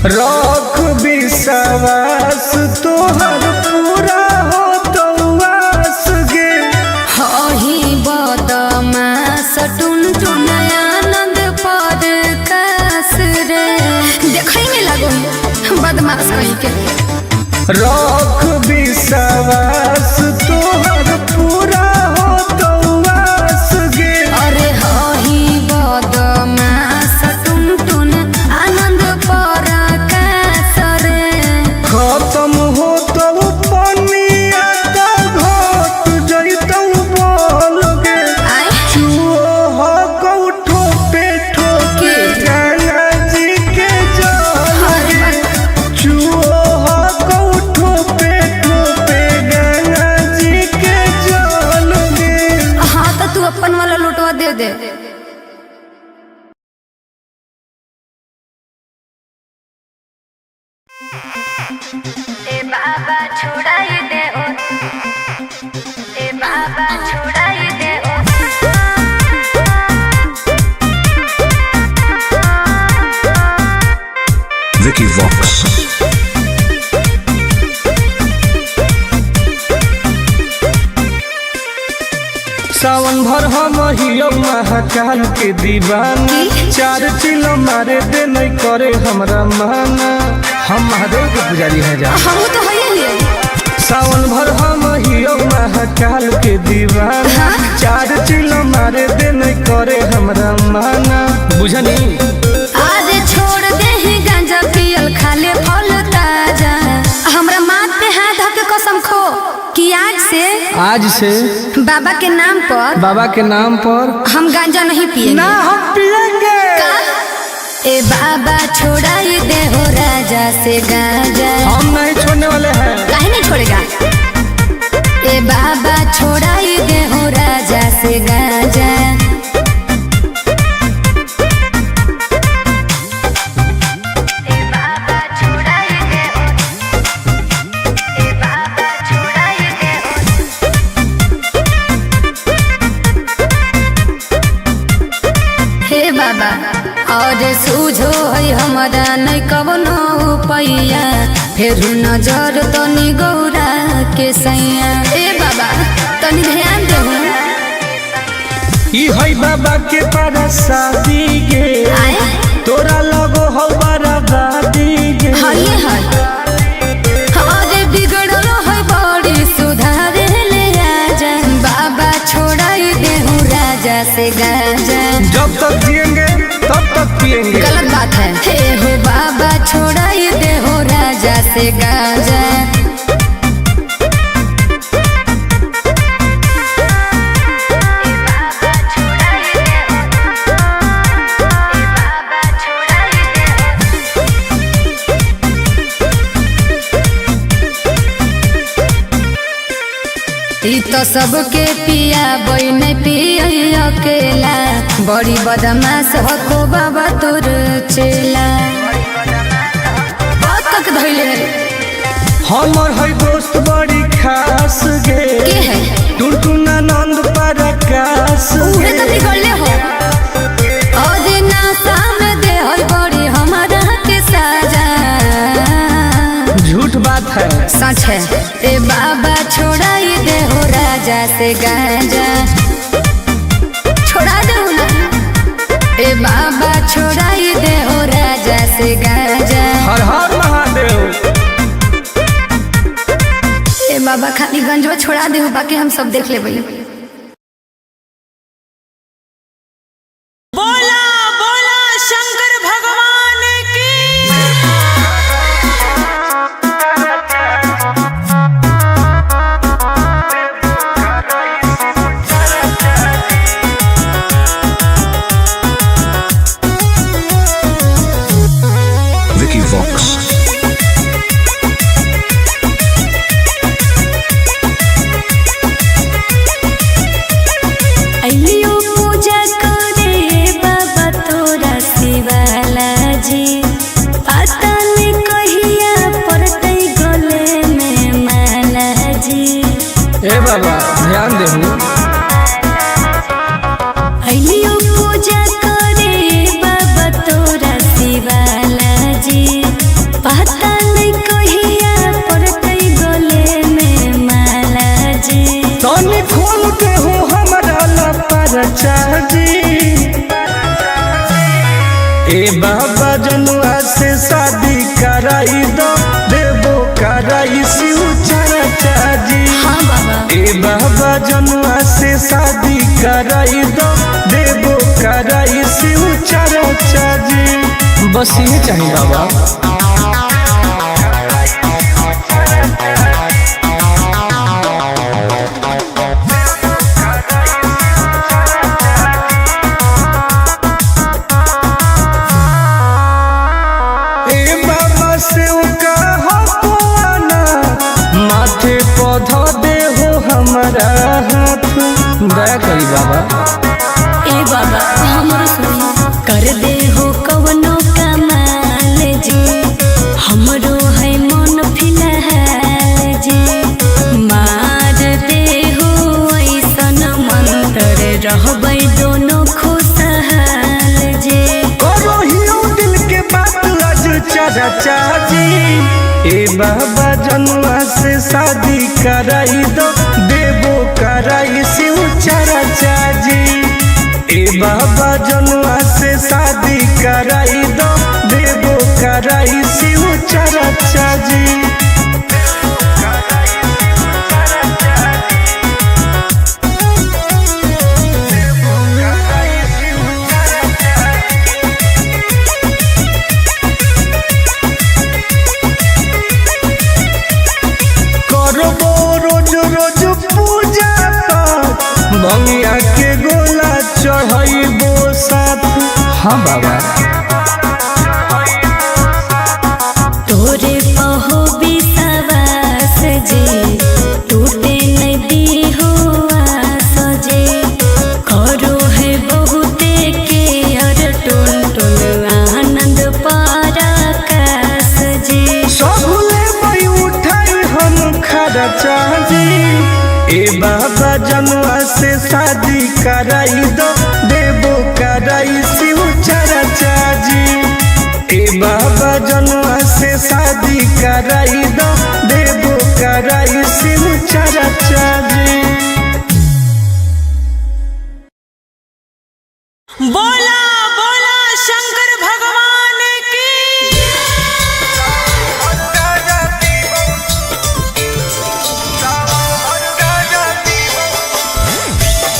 रख विश्वास तोहर पूरा हो तो वास गे। हही बदमास टुन आनंद पद कास रे। देखै में लागो बदमाश कहीं के। रख विश्वास तोहर पूरा हो तो वास गे। अरे हही बदमास टुन आनंद पर कास रे। खत्म हो तो पनिया तो घट जैतौ बोल गे। आय चुओ हो कहू ठोपे गंगा जी के जल गे। चुओ हो कहू ठोपे गंगा जी के जल गे। हाँ तो तू अपन वाला लुटवा दे दे। ए बाबा छोड़ाई दे ओ, ए बाबा छोड़ाई दे ओ। Vicky Vox. सावन भर हम हियो महाकाल के दीवाना। चार चिलो मारे दे नहीं करे हमरा माना। हम महादेव के पुजारी हैं जा। हम तो होइए लिए। सावन भर हम हियो महाकाल के दीवाना। चार चिलो मारे दे नहीं करे हमरा माना। बुझनी आज छोड़ दे ही गांजा पियल खाले फल ताजा। हमरा माथ पे हाथ धके कसम खो कि आज से बाबा के नाम पर हम गांजा नहीं पिएंगे। ना हम पिएंगे। ए बाबा छोड़ाई दे हो राजा से गांजा। हम नहीं छोड़ने वाले हैं। काहे नहीं छोड़ेगा। ए बाबा छोड़ाई दे हो राजा से गांजा। हे बाबा और सूझो है हमारा नहीं कवनो पैया। फिर नजर तनी गौरा के सैया। ए बाबा तनी ध्यान दे। ई है बाबा के पारा शादी गे। तोरा लगो हो बराबादी गे। हई है अरे बिगड़ल है बड़ी सुधारे ले आजा। बाबा छोड़ाई दे हूँ राजा से गांजा। जब तक जिएंगे तब तक पिएंगे। गलत बात है। हे हो बाबा छोड़ाई दे हो राजा से गांजा। ई तो सबके पिया बन पिया अकेला। बड़ी बदमाश हो बाबा तोर चेला। बहुत तक धैले हमर है दोस्त बड़ी खास गे। के है टुनटुनानंद पराकाश उहे तो बिगड़ले हो। और नासा में दे है बड़ी हमारा के साजा। झूठ बात है। सच है। ए बाबा छोड़ाई दे हो राजा से गांजा। छोड़ा दे ना। से गाजा। हर हर महादेव। ए बाबा खाली गंजवा छोड़ा दे, बाकी हम सब देख ले भाई। बोला बोला शंकर भगवान की। Vicky Vox. अइयो पूजा करे बाबा तोरा शिवाला जी, पता नहीं कहिया पड़तै गले में माला जी। ए बाबा ध्यान देहु। अइयो पूजा करे बाबा तोरा शिवाला जी, पता नहीं कहिया पड़तै गले में माला जी। तनी खोल के हो हमरा लपरचा जी। ए बाबा जनुआ से शादी कराई दो, देबो कराई शिव चर्चा जी। हाँ बाबा। ए बाबा जनुआ से शादी कराई दो, देबो कराई शिव चर्चा जी। बस ये चाहिए बाबा। माथे पौधा दे हो हमारा हाथ, दया करी बाबा। ए बाबा हमरो सुनी, कर दे हो कवनो कमाल जी, हमरो है मन फिलहाल जी। मार दे हो ऐसन मंत्र, रहबै दोनों खुशहाल जी। करो हियो दिल के बात आज चर्चा जी। ए बाबा जनुआ से शादी कराई दो, देबो कराई शिव चर्चा जी। ए बाबा जनुआ से शादी कराई दो, देबो कराई शिव चर्चा जी। भंगिया के गोला चढ़ाइबो साथ। हाँ बाबा। तोरे पहो विश्वास जी, टूटे नहीं दी हो आस जी। करो है बहुते के अर टुन टुन आनंद पराकाश जी। सबले मई उठाई हम खर्चा जी। ए बाबा जनुआ से शादी कराई दो, देबो कराई शिव चर्चा जी। ए बाबा जनुआ से शादी कराई दो, देबो कराई शिव चर्चा जी। बोला बोला शंकर भगवान की।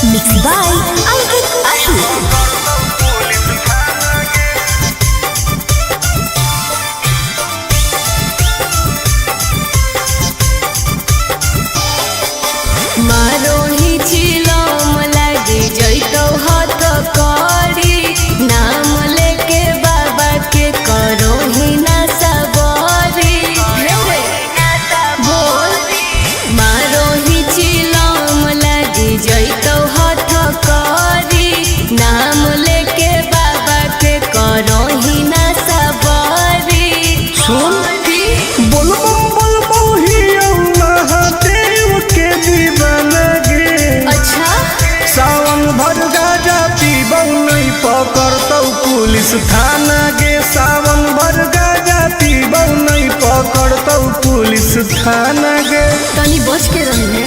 Mix by Ankit Ashu. मारो ही चिलम लगी जैतो हाथ करी, नाम लेके बाबा के करो ही ना सबरी। बोल मारो ही चिलम लगी जैतो हाथ करी, नाम लेके बाबा के करो ही ना सबरी। सुन बोलबो बोलबो हियो महादेव के दीवाना गे। अच्छा सावन भर गाजा पीबौ नहीं पकड़तौ पुलिस थाना गे। सावन भर गाजा पीबौ नहीं पकड़तौ पुलिस थाना गे। तनी बच के रही।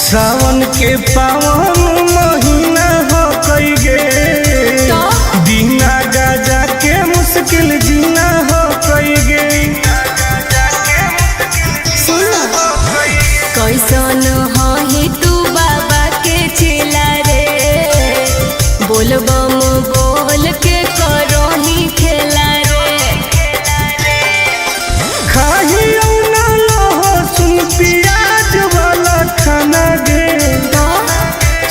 सावन के पावन महीना हो कई गे बिना गाजा के मुश्किल जीना हो कई गे। कैसन हो ही तू बाबा के चेला रे, बोल बम बोल के करो ही खेला रे। खाही ना लहो सुन प्याज वाला खाना गे,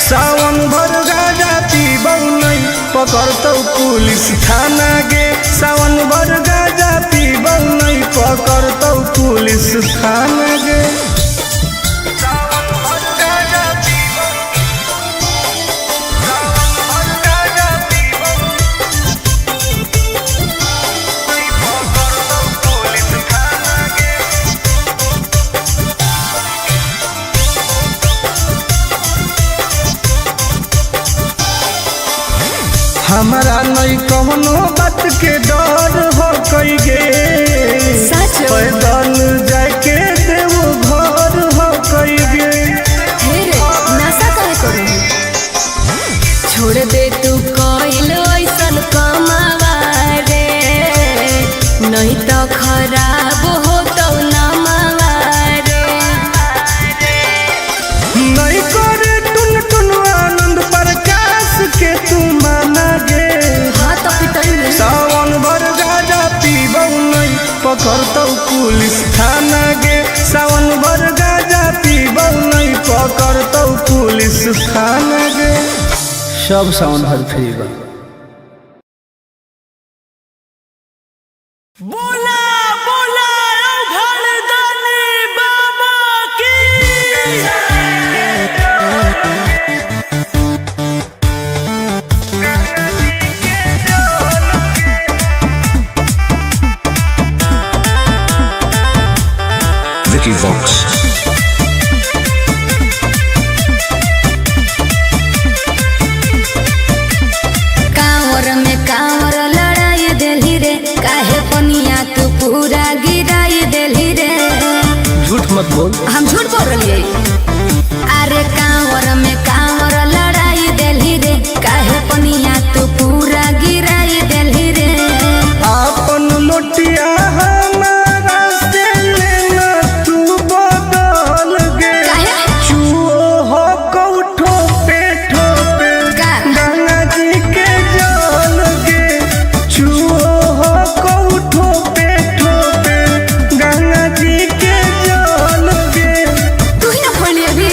सावन भर गाजा पीबौ नहीं पकड़तौ पुलिस थाना गे। सावन भर गाजा पीबौ नहीं पकड़तौ पुलिस थाना गे। हमारा नहीं कौनो बात के डर हो कई गे, पैदल जाके देवो घर हो कई गे। नशा काहे करू, छोड़ दे तू कइल ऐसन कमावा रे, नहीं तो खराब हो तो नमावा रे। नहीं करे टुन टुन आनंद प्रकाश के तू माना गे। सावन भर गाजा पीबौ नहीं पकड़तौ पुलिस थाना गे। सावन भर गाजा पीबौ नहीं पकड़तौ पुलिस थाना गे। सब सावन भर फ्री बा। बोला बोला घरदानी बाबा की। Vicky Vox. कांवर में कांवर लड़ाई देली रे, काहे पनिया तू पूरा गिराई देली रे। झूठ मत बोल। हम झूठ बोल रही। अरे कांवर में कांवर लड़ाई देली रे, काहे पनिया तू पूरा गिराई देली रे। आपन लोटिया हमारा से लेना तू बदल गे। चुओ हो कौठो पे ठोपे गंगा जी के जल गे। चुओ हो कौठो पे ठोपे गंगा जी के जल गे। तू ही ना खोली अभी।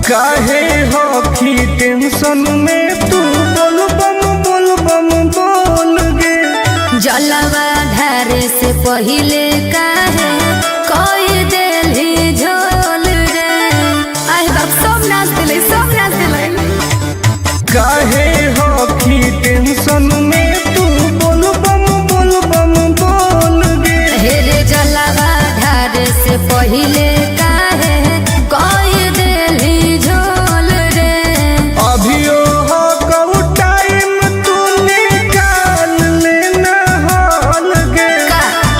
काहे हो की टेंशन में तू बोल बम बोल गे। जलवा धारे से पहिले काहे कोई देली झोल रे। आई बाप सब नाच दिले, सब नाच दिले। काहे हो की टेंशन में तू बोल बम बोल गे। हेरे जलवा धारे से पहिले काहे कोई देली झोल रे। अभियो हो कऊ टाइम तू निकाल लेना हॉल गे।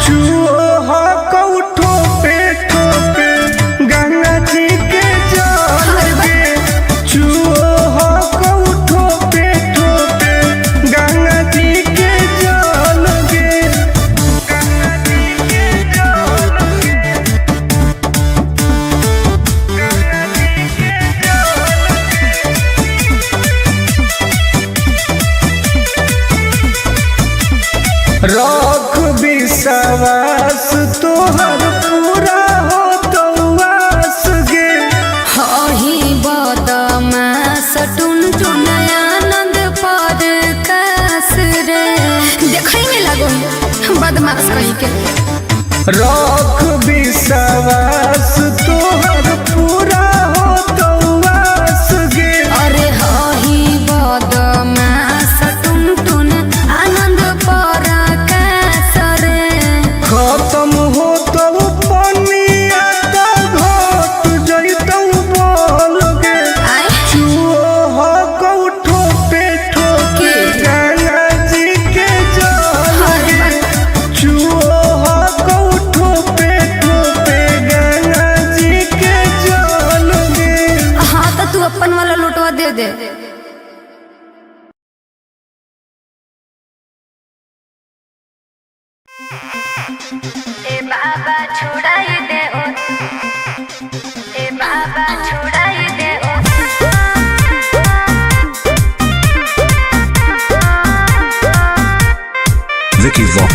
चुओ हो कऊ ठोपे गंगा जी के जल गे। चुओ हो कऊ ठोपे गंगा जी के जल गे। रख विश्वास तोहर पूरा हो तो वास गे। हही बदमाश टुन टुन आनंद पर कास रे। देखै में लगो बदमाश कहीं के। रख विश्वास तोहर पूरा हो तो वास गे। अरे हही बदमाश टुन टुन आनंद पर कास रे। खत्म हो तो पनिया तो घट जइतौ बोल गे। चुओ हो कऊ लोटवा दे दे। ए बाबा छुड़ाई दे ओ, ए बाबा छुड़ाई दे ओ। Vicky Vox.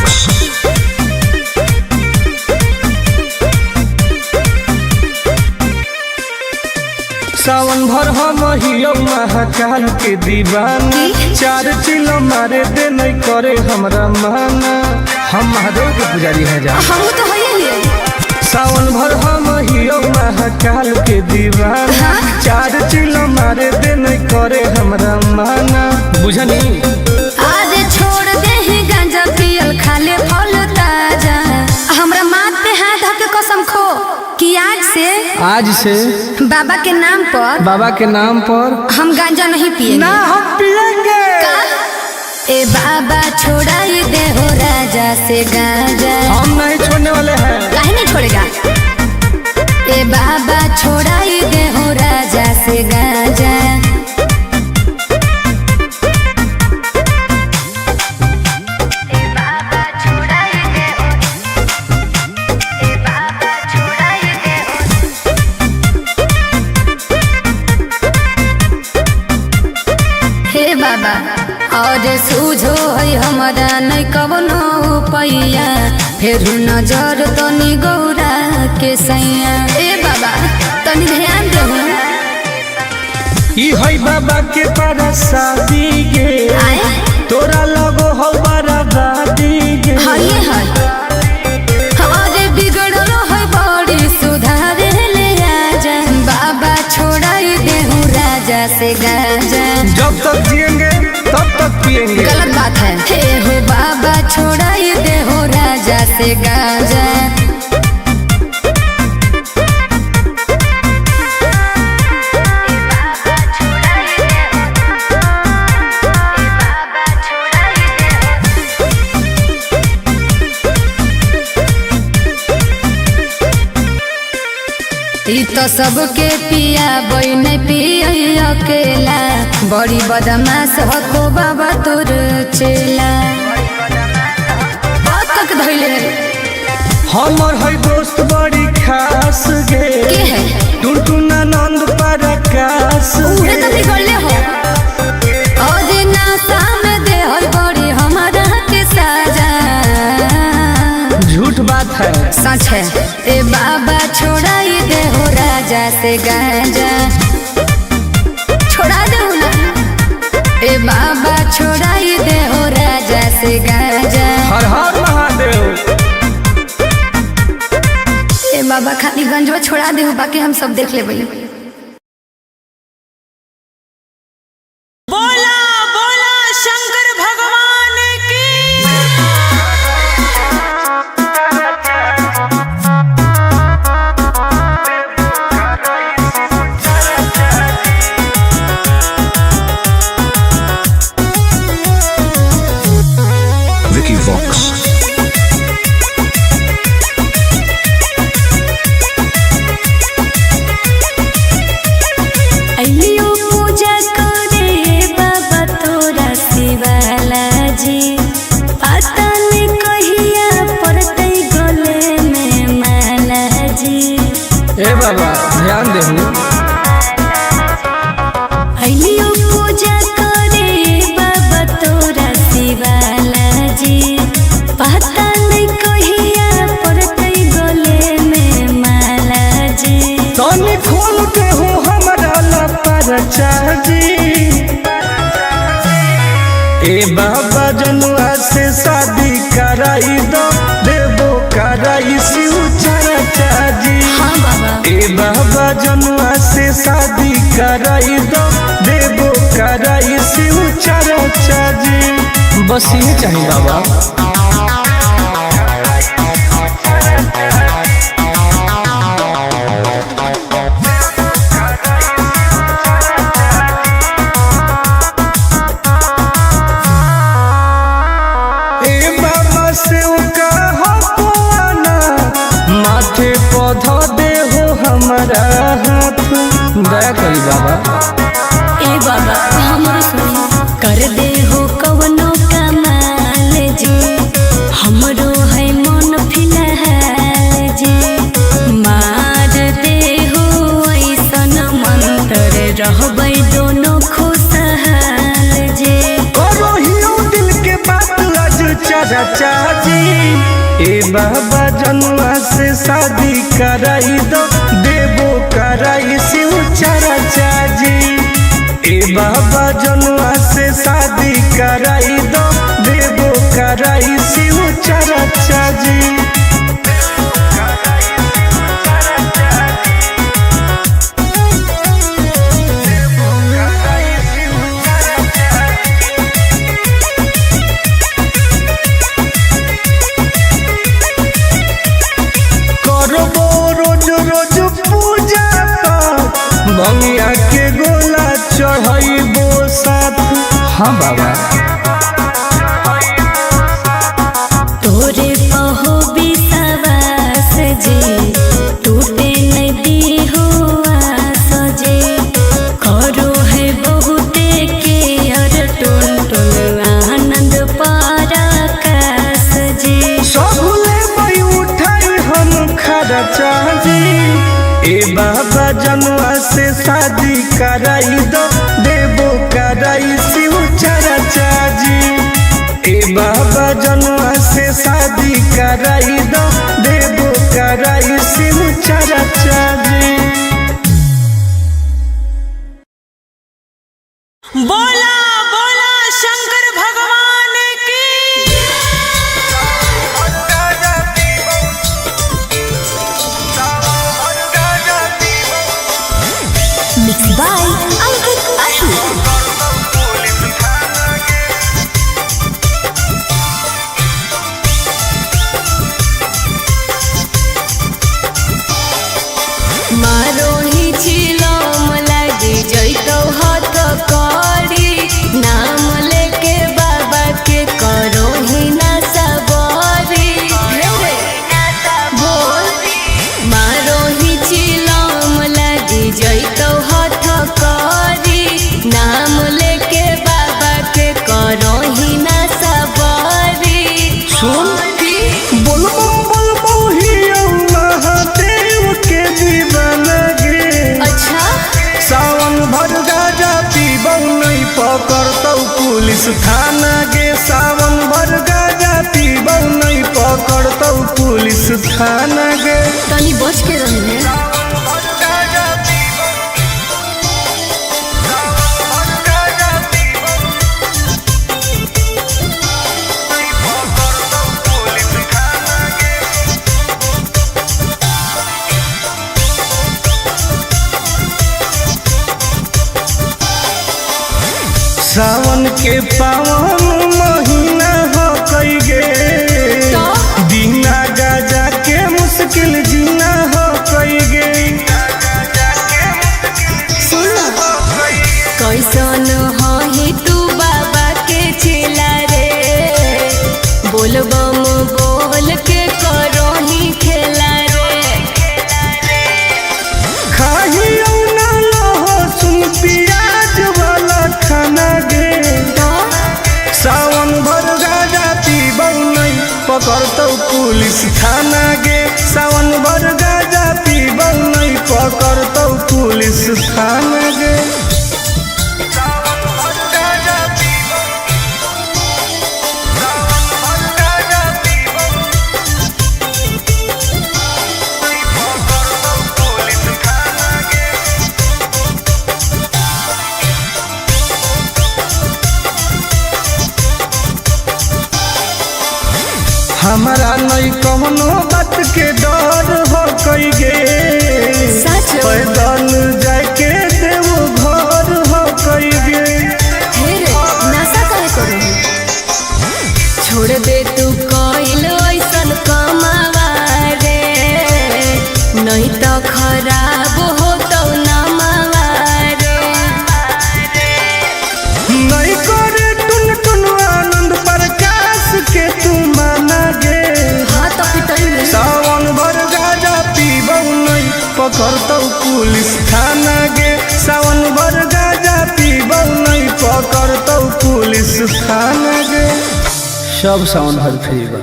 सावन भर हम हियो महाकाल के दीवाना, चार चिलो मारे दे नहीं करे हमरा माना। हम महादेव के पुजारी हैं जा, हम तो है। सावन भर हम हियो महाकाल के दीवाना, चार चिलो मारे दे नहीं करे हमरा माना। बुझनी आज छोड़ दे ही गांजा पियल, खाले फल ताजा। हमरा माथ पे हाथ धके कसम खो कि आज से बाबा के नाम पर हम गांजा नहीं पिएंगे। ना हम पिएंगे। ए बाबा छोड़ाई दे हो राजा से गांजा। हम नहीं छोड़ने वाले हैं। काहे नहीं छोड़ेगा? ए बाबा छोड़ाई दे हो राजा से गांजा। बाबा और सूझो है हमारा नहीं कवनो पैया, फिर नजर तनी गौरा के सैया। ए बाबा तनी ध्यान दो। ई है बाबा के परसादी गे, तोरा लगो हो बराबादी गे। हाय हाय अरे बिगड़लो है बड़ी, सुधारे ले आजा। बाबा छोड़ाई दे हूँ राजा से गांजा। जब तक जिएंगे तब तक पिएंगे। गलत बात है। हे हो बाबा छोड़ाई दे हो राजा से गांजा। ई तो सबके पिया बई नहीं पिया अकेला, बड़ी बदमाश हो बाबा तोर चेला। बात तक धइले हमर है दोस्त बड़ी खास गे, के है टुनटुना नंद परकाश उहे तो बिगड़ले हो। और नासा में दे हो बड़ी हमारा के साजा। झूठ बात है सच है। ए बाबा छोड़ाई दे हो राजा से गांजा। छोड़ा दे ना। ए बाबा छोड़ाई दे हो राजा से गांजा। हर हर महादेव। ए बाबा खाली गंजवा छोड़ा दे हो, बाकी हम सब देख ले भाई। बोला बोला शंकर भगवान की। Vicky Vox. अइयो पूजा करे बाबा तोरा शिवाला जी। पता नहीं कहिया पड़ते गले में माला जी। ए बाबा ध्यान देहु। अइयो पूजा करे बाबा तोरा शिवाला जी। पता नहीं कहिया पड़ते गले में माला जी। तनी खोल के हो हमरा ला परचा जी। ए बाबा जनुआ से शादी कराई दो, देवो कराई शिव चर्चा जी। हाँ बाबा ए बाबा जनुआ से शादी कराई दो, देवो कराई शिव चर्चा जी। बस ये चाहिए बाबा। माथे पौधा दे हो हमारा हाथ, दया करी बाबा। चाचा जी। ए बाबा जनुआ से शादी कराई दो, देवो कराई शिव चाचा जी। ए बाबा जनुआ से शादी कराई दो, देवो कराई शिव चाचा जी। भंगिया के गोला चढ़ाइबो साथ। हाँ बाबा तोरे पहो विश्वास जी, टूटे नदी हुआ सजे। करो है बहुते के अर टुन टुन आनंद पराकाश जी। सबले मई उठाई हम खर्चा जी। ए बाबा जनुआ से शादी कराई दो, देवो कराई शिव चाचा जी। ए बाबा जनुआ से शादी कराई दो, देवो कराई शिव चाचा जी। बोला बोला शंकर भगवान की। Mixed by Ankit Ashu. मारो ही चिलम लगी जैतो हाथ करी, नाम लेके बाबा के करो ही ना सबरी। बोल मारो ही चिलम लगी जैतो हाथ करी, नाम लेके बाबा के करो ही ना सबरी। सुन बोल ही महादेव के दीवाना गे। अच्छा सावन भर गाजा पीबौ नहीं पकड़तौ पुलिस थाना गे। सावन भर गाजा पीबौ नहीं पकड़तौ पुलिस थाना गे। तनी बच के रही है। सावन के पावन महीना हो कई गे, बिना गाजा के मुश्किल जीना हो कई गे। कैसन हो ही तू बाबा के चेला रे, बोलबम बोल के करो ही खेला रे। खाही ना लहो सुन प्याज वाला खाना गे। सावन भर गाजा पीबौ नहीं पकड़तौ पुलिस थाना गे। सावन भर गाजा पीबौ नहीं पकड़तौ पुलिस थाना गे। हमारा नहीं कौनो बात के डर हो कई गे। पैदल जाके देवो घर हो कई गे। नशा काहे करो, छोड़ दे तू कोइल ऐसन कमावा रे, नहीं तो खराब हो तो नमावा रे। नहीं करे टुन टुन आनंद प्रकाश के तू माना गे। हाँ तो पिटाई सावन भर गाजा पीबौ नहीं पकड़तौ पुलिस थाना गे। सावन भर गाजा पीबौ नहीं पकड़तौ पुलिस थाना गे। सब सावन भर फ्री बा।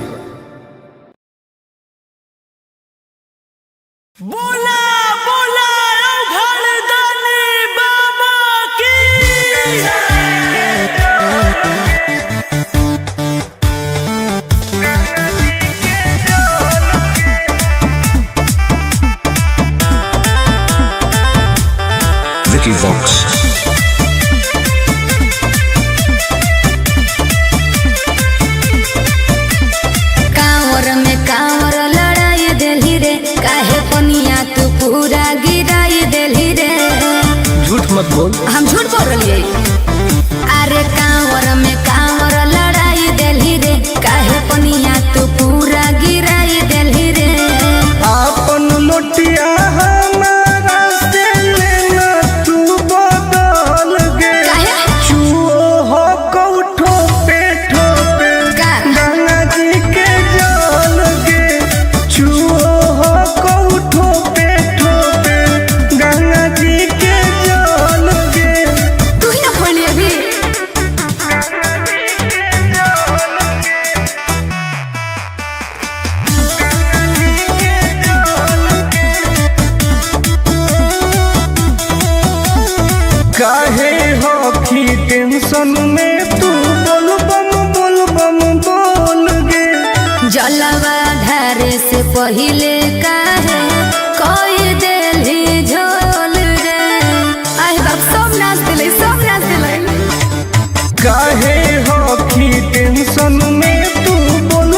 बोला बोला घरदानी बाबा की। बोल। हम झूठ बोल रही है। अरे कांवर में कांवर लड़ाई देली रे, काहे पनिया तू पूरा गिराई देली रे। आपन लोटिया हमारा से लेना तू बदल गे, चुओ हो कौठो पे ठोपे गंगा जी के जल गे, चुओ हो कौठो पे ठोपे गंगा जी के जल गे। तू ही ना खोली अभी। काहे हो की टेंशन में तू बोल बम बोल गे। जलवा धारे से पहिले काहे कोई देली झोल रे। आए बाप सब नाच दिले, सब नाच दिले। काहे हो की टेंशन में तू बोल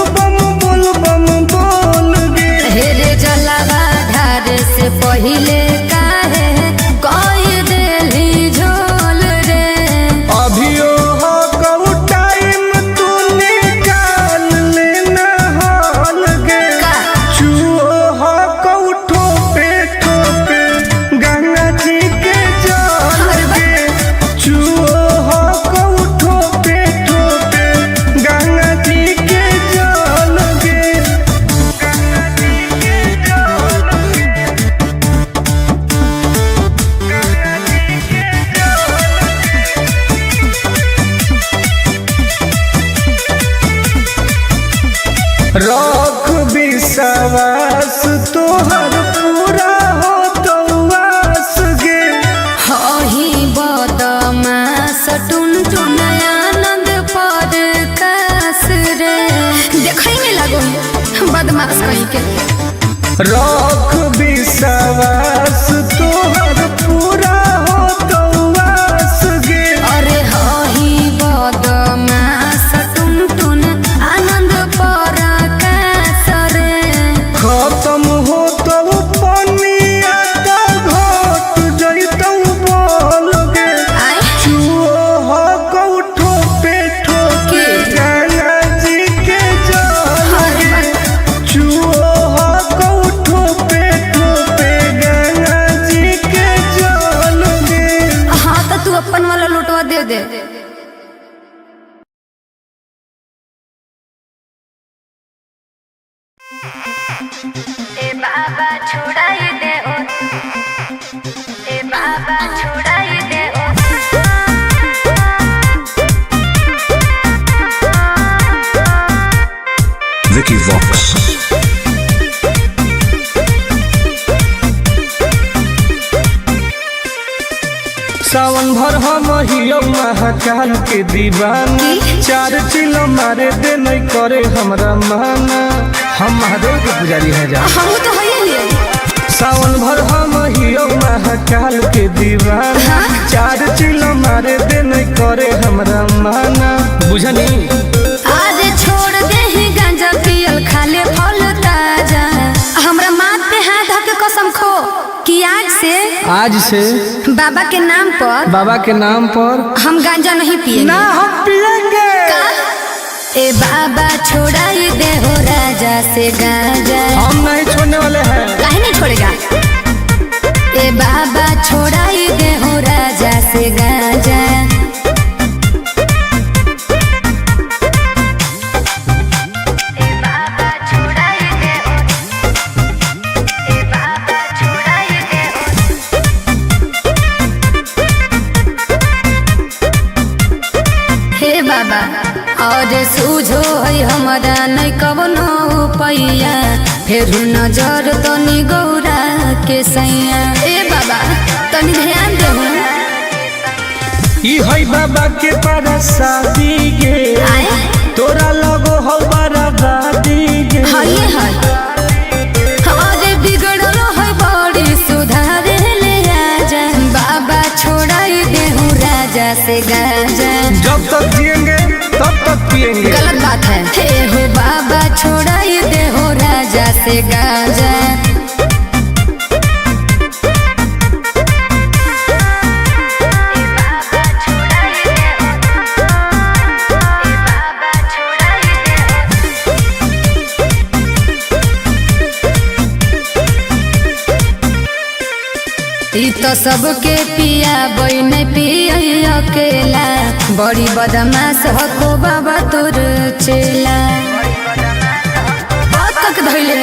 बम बोल गे। हेरे जलवा धारे से पहिले काहे कोई देली झोल रे। अभियो हो कऊ टाइम तू निकाल लेना हाल गे, चुओ हो कऊ ठोपे गंगा जी के जल गे, चुओ हो कऊ ठोपे गंगा जी के जल गे। रख विश्वास तोहर पूरा हो तो वास गे। हही बदमाश टुन टुन आनंद पर कास रे। देखई में लगो बदमाश कहीं के। रख विश्वास तोहर पूरा हो तो वास गे। अरे हही बदमाश टुन टुन आनंद पर कास रे। खत्म हो तो पनिया तो घट जइतौ बोल गे, चुओ हो कौठो पे ठोके गंगा जी के जल गे, चुओ हो कौठो पे गंगा जी के जल गे। हाँ तो तू अपन वाला लुटवा दे दे। ए बाबा छुड़ाई दे ओ, ए बाबा छुड़ाई दे ओ। Vicky Vox. सावन भर हम हियो महाकाल के दीवाना, चार चिलो मारे दे नहीं करे हमरा माना। हम महादेव के पुजारी हैं जा। हम तो है ही। सावन भर हम हियो महाकाल के दीवाना, चार चिलो मारे दे नहीं करे हमरा माना। बुझनी आज छोड़ दे ही गांजा पियल खाले फल ताजा। हमरा माथ पे हाथ धऽ के कसम खो कि आज से बाबा के नाम पर हम गांजा नहीं पिएंगे। ना हम पिएंगे। ए बाबा छोड़ाई दे हो राजा से गांजा। हम नहीं छोड़ने वाले हैं। काहे नहीं छोड़ेगा। ए बाबा छोड़ाई दे हो राजा से गांजा। बाबा और सूझो है हमारा नहीं कवनो पैया, फिर नजर तनी गौरा के सैया। ए बाबा तनी ध्यान दे। ई है बाबा के पारा शादी गे, तोरा लगो हो बराबादी गे। हाय हाय हमारे बिगड़ल है बड़ी सुधारे ले आजा। बाबा छोड़ाई दे हूँ राजा से गांजा। जब तक जिएंगे तब तक पिएंगे। गलत बात है। हे हो बाबा छोड़ाई दे हो राजा से गांजा। तो सबके पिया बई नहीं पिया अकेला, बड़ी बदमाश हको बाबा तोर चेला। तक धैले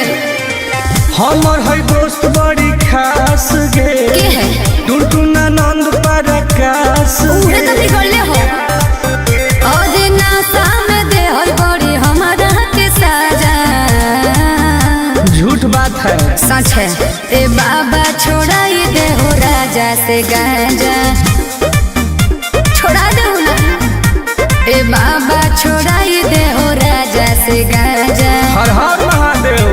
हमर है दोस्त बड़ी खास गे, के है टुनटुना नंद प्रकाश उहे तो बिगड़ले हो। आज नासा में दे होई बड़ी हमारा के साजा। झूठ बात है सच है। ए बाबा छोड़ाई दे हो राजा से गांजा, छोड़ा दे ना। ए बाबा छोड़ाई दे हो राजा से गांजा। हर हर महादेव।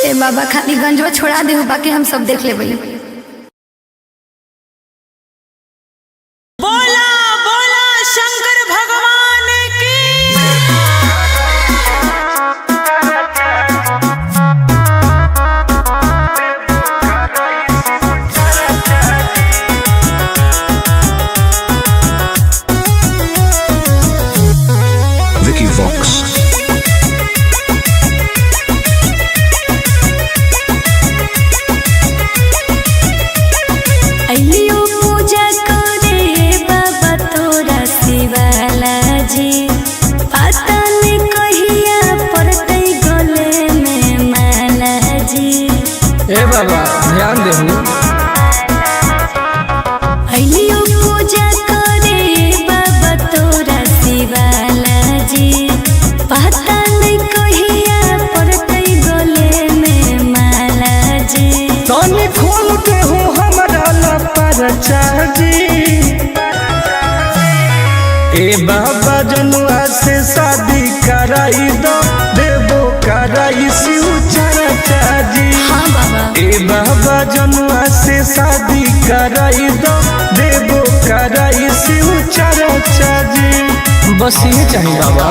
ए बाबा खाली गंजवा छोड़ा दे हो, बाकी हम सब देख लेबै। बोला बोला शंकर भगवान की। Vicky Vox. अइलियो पूजा करे बाबा तोरा शिवाला जी, पता नहीं कहिया पड़तै गले में माला जी। ए बाबा ध्यान देहु। अइलियो पूजा करे बाबा तोरा शिवाला जी, पता नहीं कहिया पड़तै गले में माला जी। तनी खोल के हो हमरा ला परचाजी। ए बाबा जनुआ से शादी कराई दो, देवो कराई शिव चरचाजी। हाँ बाबा ए बाबा जनुआ से शादी कराई दो, देवो कराई शिव चरचाजी। बस ये चाहिए बाबा।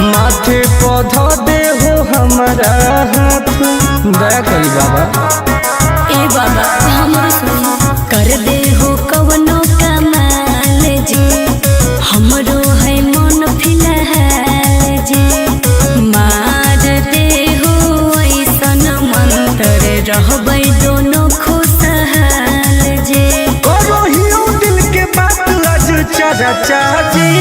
माथे पौधा दे हो हमारा हाथ, दया करी बाबा। ए बाबा हमरो सुन कर दे हो कवनो कमाल जी, हमरो है मन फिलहाल जी। मार दे हो ऐसन मंत्र रहबै दोनों खुशहाल जी। करो हियो दिल के बात आज चरचाजी।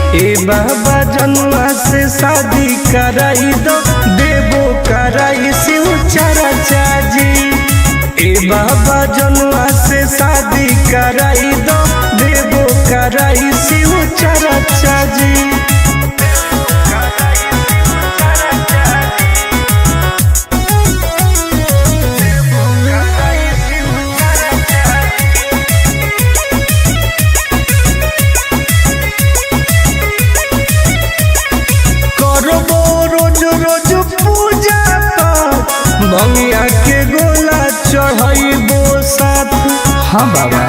ए बाबा जनुआ से शादी कराई दो, देवो कराई शिव चरचाजी। ए बाबा जनुआ से शादी कराई दो, देवो कराई शिव चरचाजी। रोज रोज पूजा पाठ, भंगिया के गोला चढ़ाइबो साथ। हाँ बाबा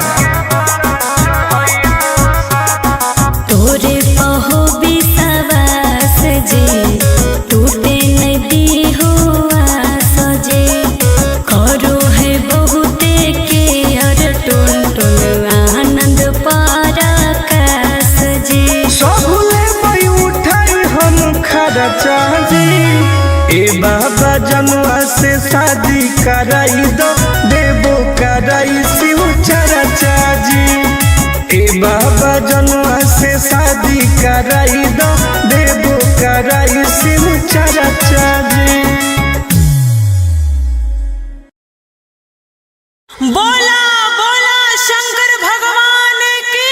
तोरे पहो विश्वास जी, टूटे नहीं दी हो आस जी। करो है बहुते के और टुन टुन आनंद पराकाश जी। सबले मई उठाई हम खर्चाजी। ए बाबा जनुआ से शादी कराई दो, देवो कराई शिव चरचाजी। ए बाबा जनुआ से शादी कराई दो, देवो कराई शिव चरचाजी। बोला बोला शंकर भगवान की।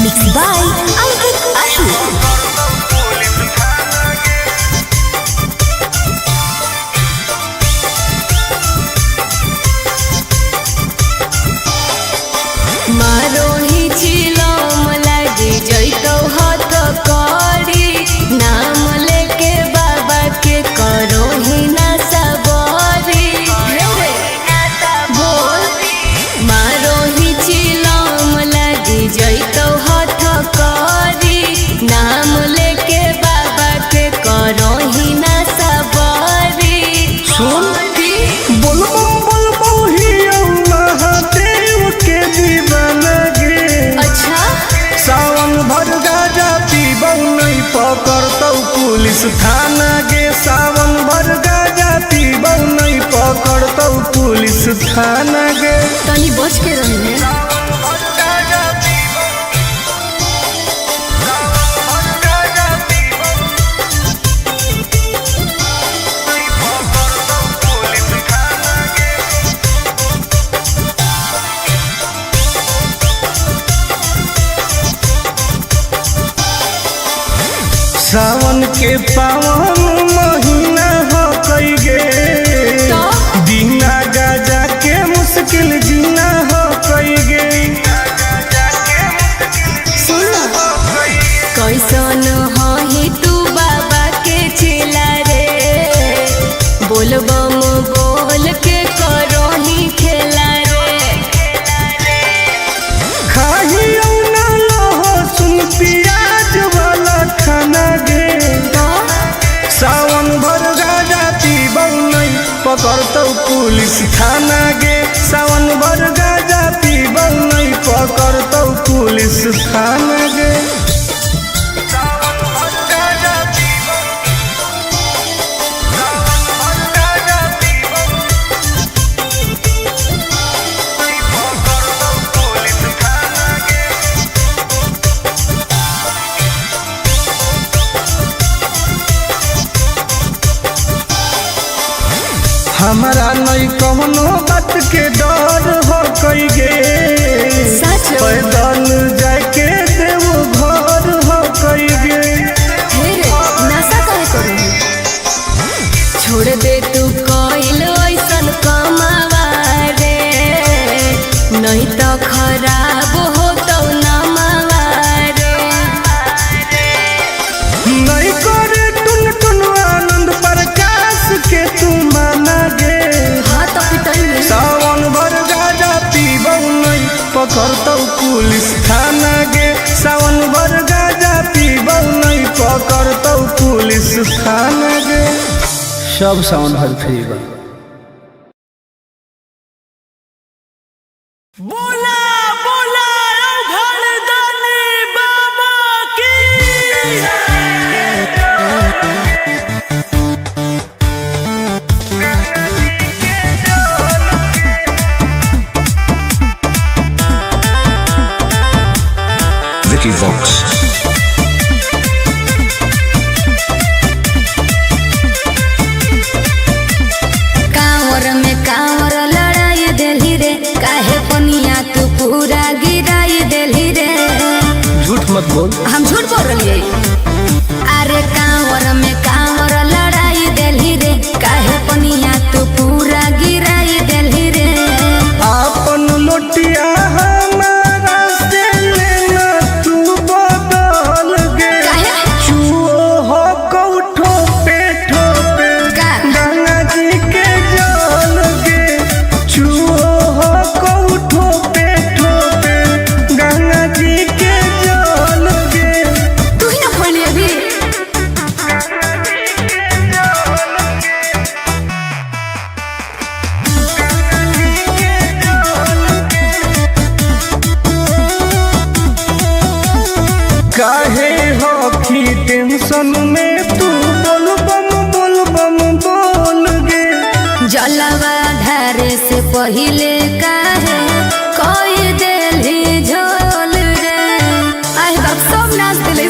Mix by Ankit Ashu. मारो ही चिलो मलाई जैतो हाथ करी, नाम लेके बाबा के करो ही ना सबरी। बोल मारो ही चिलो पकड़तौ पुलिस थाना गे सावन भर गाजा पीबौ नहीं पकड़तौ पुलिस थाना गे। तनी बच के रही सावन के पावन महीना हो कई गे बिना गाजा के मुश्किल जीना हो कई गे। कैसन ही तू बाबा के चेला रे बोल बम बोल के करो ही खेला रे। खाही ना लहो सुन प्याज वाला खाना गे सावन भर गाजा पीबौ नहीं पकड़तौ पुलिस थाना गे सावन भर गाजा पीबौ नहीं पकड़तौ पुलिस थाना गे। हमारा नहीं कौनो बात के डर हो कई गे पैदल जाके देव घर हो कई गे। नशा काहे करू छोड़ दे तू कोइल ऐसन कमावा रे नहीं तो खराब हो तो नमावा रे। नहीं करे टुन टुन आनंद प्रकाश के तू माना गे सावन भर गाजा पीबौ नहीं पकड़तौ पुलिस थाना गे सावन भर गाजा पीबौ नहीं पकड़तौ पुलिस थाना गे। सब सावन भर फ्री बा। बोला बोला घरदानी बाबा की Vicky Vox. कांवर में कांवर लड़ाई देली रे काहे पनिया तू पूरा गिराई देली रे। झूठ मत बोल हम झूठ बोल रही अरे कांवर में कांवर लड़ाई देली रे काहे पनिया तू पूरा गिराई देली रे। आपन लोटिया हमारा से लेना तू बदल गे चुओ हो कौठो पे ठोपे गंगा जी के जल गे चुओ हो कौठो पे ठोपे गंगा जी के जल गे। तू ही ना खोली अभी काहे हो की टेंशन में तू बोल बम बोल गे जलवा ढारे से पहिले काहे कोई देली झोल रे। आई बाप सब नाच दिले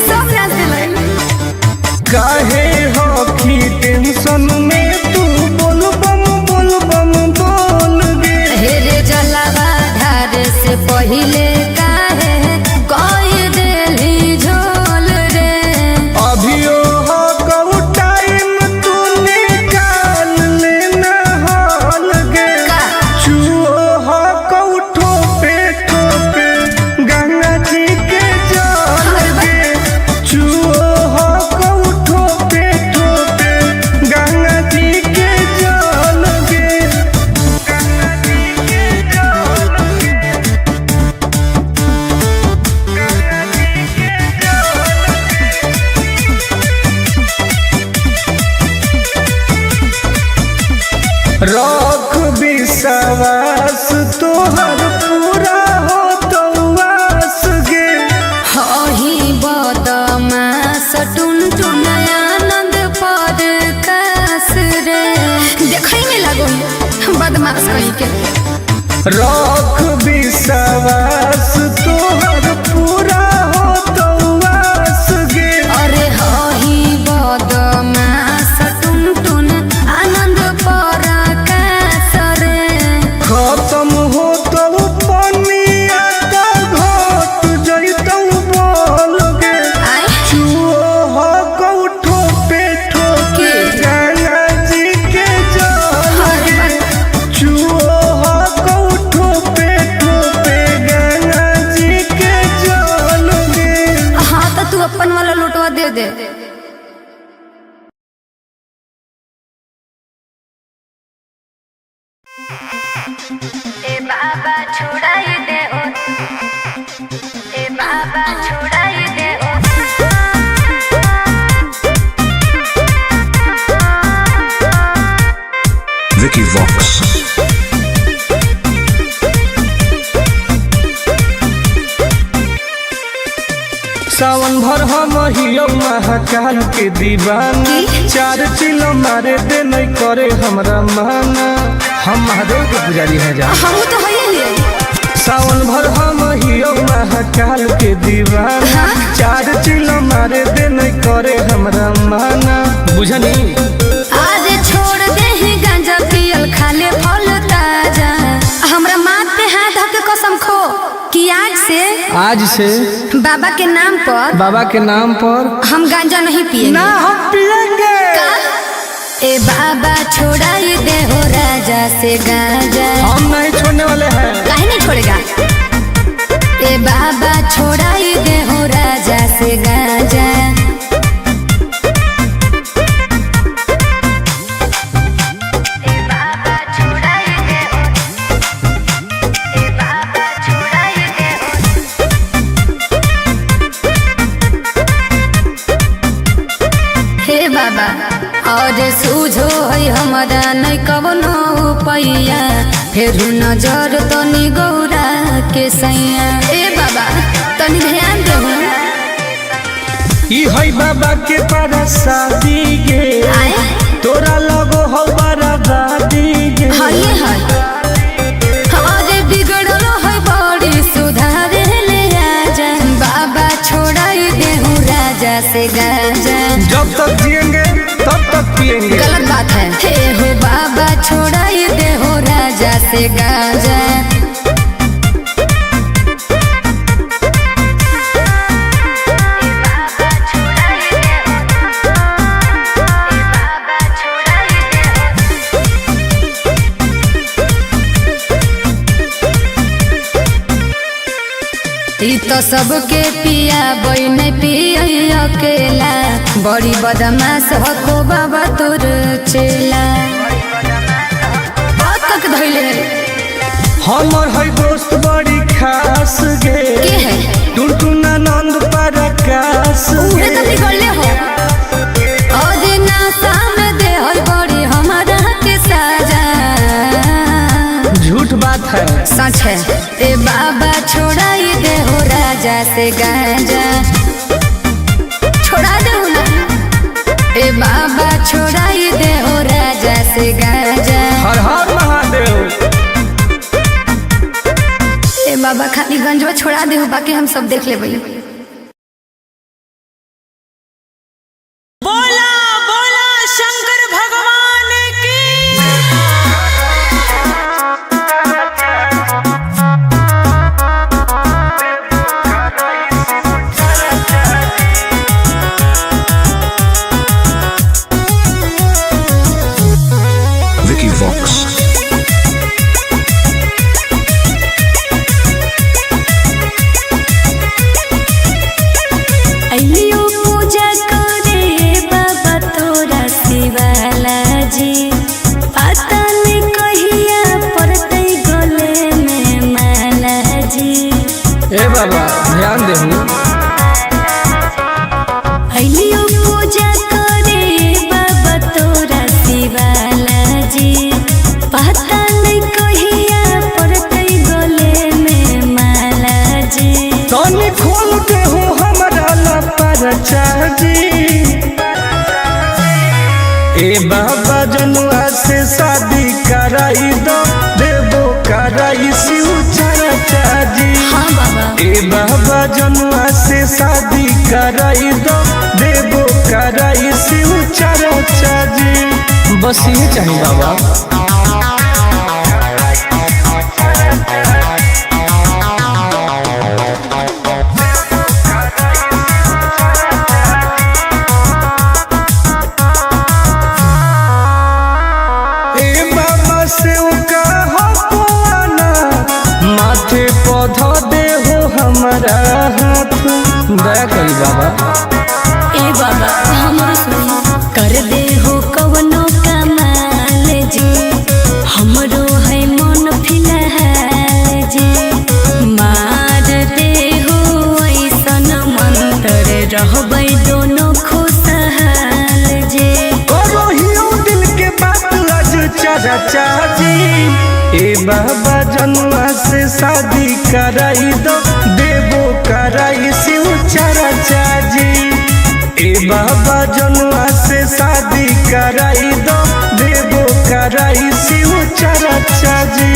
काहे हो की टेंशन में तू बोल बम बोल गे। हे रे जलवा ढारे से पहिले काहे कोई देली झोल रे। अभियो हो कऊ टाइम तू निकाल लेना हाल गे चुओ हो कऊ ठोपे गंगा जी के जल गे चुओ हो कऊ ठोपे गंगा जी के जल गे। रख विश्वास तोहर पूरा हो तो आस गे ही बदमाश टुन कहीं के रख विश्वास तोहर पूरा हो तो वास गे। अरे हही बदमाश टुनटुन आनंद पराकाश रे खत्म हो तो पनिया तो घट जइतौ बोल गे। चुओ हो कौठो पेठो के गंगा जी के जल गे। चुओ हो कौठो पेठो पे गंगा जी के जल गे। हाँ तो तू अपन वाला लोटवा दे दे। ए बाबा छोड़ाई दे ओ, ए बाबा छोड़ाई दे ओ। Vicky Vox. सावन भर हम हियो महाकाल के दीवाना। चार चिलो मारे दे नहीं करे हमरा माना। हम महादेव के पुजारी हैं जा। हम तो है सावन भर हम हियो महाकाल के दीवाना। चार चिलो मारे दे नहीं करे हमरा माना। बुझनी आज छोड़ दे ही गांजा पियल खाले फल ताजा। हमरा माथ पे हाथ धके कसम खो कि आज से बाबा के नाम पर हम गांजा नहीं पिएंगे। ना हम पिएंगे। ए बाबा छोड़ाई दे हो राजा से गांजा। हम नहीं छोड़ने वाले हैं। काहे नहीं छोड़ेगा। ए बाबा छोड़ाई दे हो राजा से गांजा। बाबा और सूझो है हमारा नहीं कवनो पैया। फिर नजर तनी गौरा के सैया। ए बाबा तनी ध्यान दे। ई है बाबा के परसादी गे। तोरा लगो हो बराबादी गे। हाय हाय अरे बिगड़ल है बड़ी सुधारे ले आजा। बाबा छोड़ाई दे हूँ राजा से गांजा। जब तक जिएंगे तब तक पिएंगे। गलत बात है। हे हो बाबा छोड़ाई दे हो राजा से गांजा। ई तो सबके पिया बन पिया अकेला। बड़ी बदमाश हो बाबा तोर चेला। बहुत तक धैले हमर है दोस्त बड़ी खास गे। के है टुनटुन आनंद पराकाश उहे तो बिगड़ले हो। और नासा में दे है बड़ी हमारा के साजा। झूठ बात है सच है। ए बाबा छोड़ाई दे हो राजा से गांजा। छोड़ा दे ना। ए बाबा छोड़ाई दे हो राजा से गांजा। हर हर महादेव। ए बाबा खाली गंजवा छोड़ा दे हो, बाकी हम सब देख लेबै। बोला बोला शंकर भगवान की। Vicky Vox. अइलियो पूजा करे बाबा तोरा शिवाला जी। पता नहीं कहिया पड़तै गले में माला जी। ए बाबा ध्यान देहु। अइलियो पूजा करे बाबा तोरा शिवाला जी। पता नहीं कहिया पड़तै गले में माला जी। तनी खोल के हो हमरा ला परचाजी। ए बाबा जनुआ से शादी कराई दो। दे कराई शिव चर्चा जी। हाँ बाबा। ए बाबा जनुआ से शादी कराई दो, देवो कराई शिव चर्चा जी। बस ये चाहिए बाबा। माथे पौधा दे हो हमारा हाथ, दया करी बाबा। ए बाबा हमरो सुनी कर दे हो कवनो कमाल जी, हमरो है मन फिलहाल जी। मार दे हो ऐसन मंत्र रहबै दोनों खुशहाल जी। करो हियो दिल के बात आज चर्चा जी। ए बाबा जनुआ से शादी कराई दो, देवो कराई शिव चर्चा जी। ए बाबा जनुआ से शादी कराई दो, देवो कराई शिव चर्चा जी।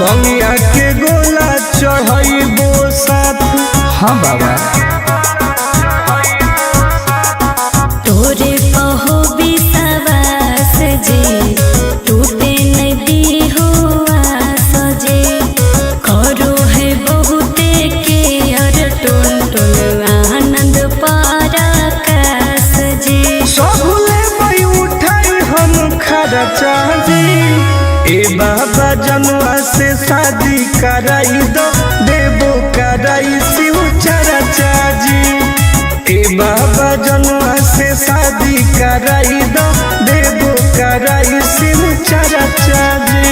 बंगिया के गोला चढ़ाइबो साथ। हाँ बाबा। तोरे पहो विश्वास जी, टूटे नदी हो आस जी। करो है बहुते के अर टुन टुन आनंद पराकाश जी। सबले मई उठाई हम खर्चा जी। ए बाबा जनुआ से शादी कराई दो, देवो कराई शिव चर्चा जी। ए बाबा जनुआ से शादी कराई दो, देवो कराई शिव चर्चा जी।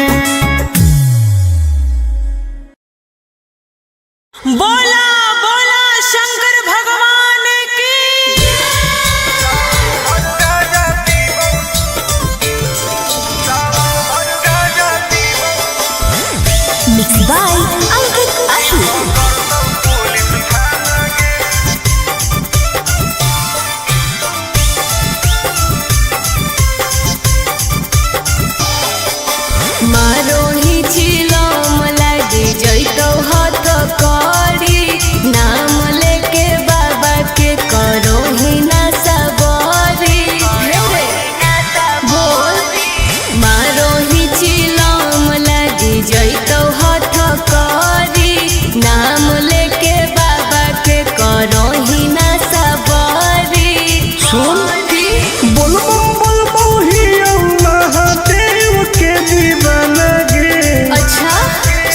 बोला बोला शंकर भगवान की। Mix by Ankit Ashu. मारो ही छिलो लगे जैतो हाथ करी, नाम लेके बाबा के करो ही ना सबरी। बोल मारो ही छिलो लगे जैतो हाथ करी, नाम लेके बाबा के करो ही ना सबरी। सुन बोलबो हियो महादेव के दीवाना गे। अच्छा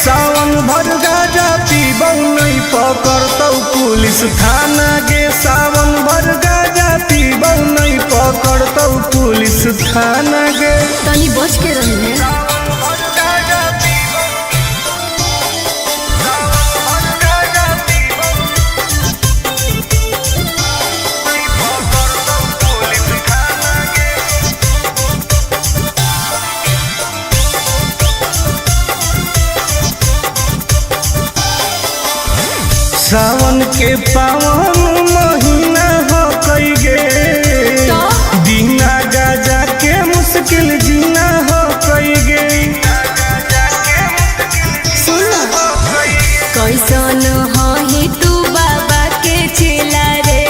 सावन भर गाजा पीबौ नहीं पकड़तौ पुलिस थाना गे। सावन भर गाजा पीबौ नहीं पकड़तौ पुलिस थाना गे। तनी बच के रही है। सावन के पावन महीना हो कई गे, बिना गाजा के मुश्किल जीना हो कई गे। कैसन ही तू बाबा के चिला रे,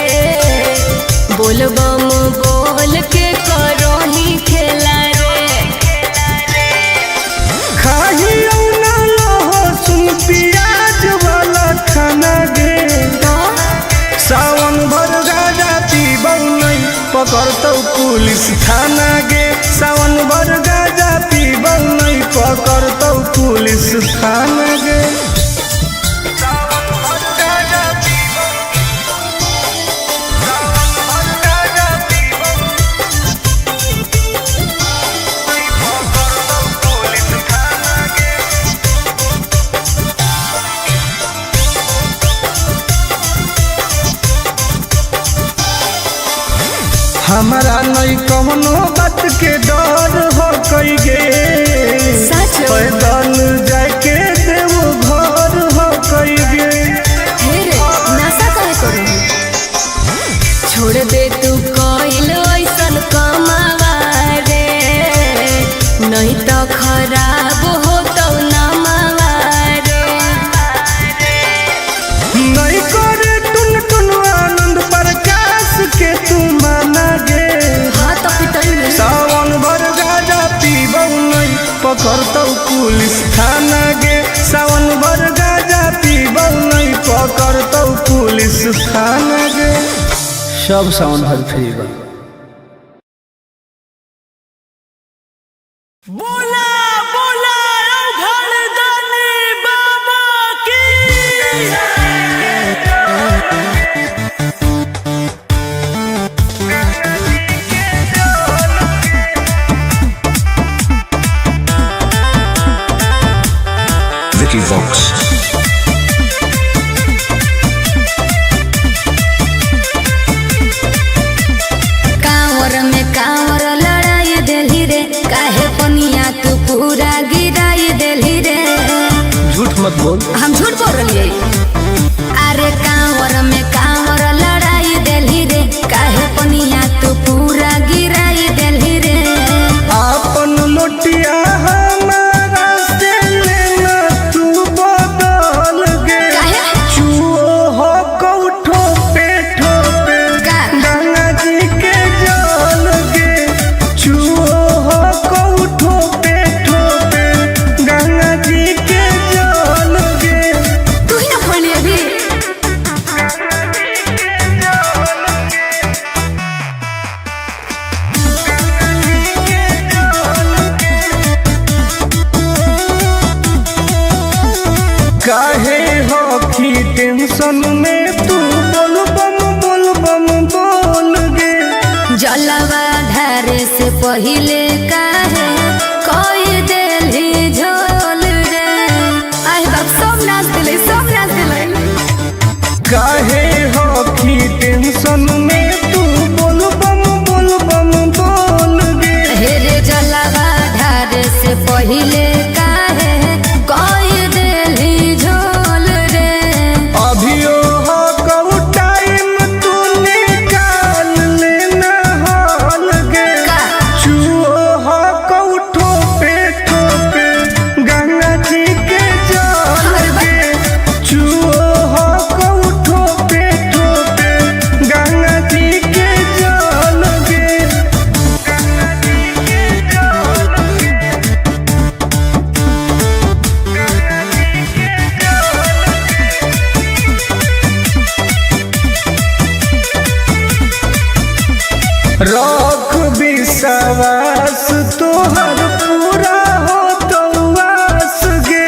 बोलबम बोल के करो ही खेला रे। खाही ना लो सुन प्याज वाला खाना गे। सावन भर गाजा पीबौ नहीं पकड़तौ पुलिस थाना गे। सावन भर गाजा पीबौ नहीं पकड़तौ पुलिस थाना गे। हमारा नहीं कौनो बात के डर हो कई गे सच पैदल जाके देव घर हो कई गे रे नशा करे करू छोड़ दे तू कोइल ऐसन कमावा रे नहीं तो खराब हो तो नमावा रे नहीं करे टुन टुन आनंद प्रकाश के तू माना गे हाँ तो पिटल सावन भर गाजा पीबौ नहीं पकड़तौ पुलिस थाना गे सावन भर गाजा पीबौ नहीं पकड़तौ पुलिस थाना गे सब सावन भर फ्री बा। बोला बोला घरदानी बाबा की Vicky Vox. कांवर में कांवर लड़ाई देली रे काहे पनिया तू पूरा गिराई देली रे झूठ मत बोल हम झूठ बोल रही अरे कांवर में कांवर लड़ाई देली रे काहे पनिया तू पूरा गिराई देली रे आपन लोटिया हमारा से लेना तू बदल गे काहे? चुओ हो कौठो पे ठोपे का? गंगा जी के जल गे चुओ हो कौठो पे ठोपे गंगा जी के जल गे तू ही ना खोली अभी काहे हो की टेंशन में तू बोल बम बोल गे जलवा ढारे से पहिले काहे कोई देली झोल रे आई बाप सब नाच दिले काहे हो की टेंशन में तू बोल बम बोल गे हेरे जलवा ढारे से पहिले काहे कोई देली झोल रे अभियो हो कऊ टाइम तू निकाल लेना हॉल गे का? चुओ हो कऊ ठोपे ठोपे गंगा जी के जल गे चुओ हो कऊ ठोपे ठोपे गंगा जी के जल गे गंगा जी के जल गे रख विश्वास तोहर पूरा हो तो वास गे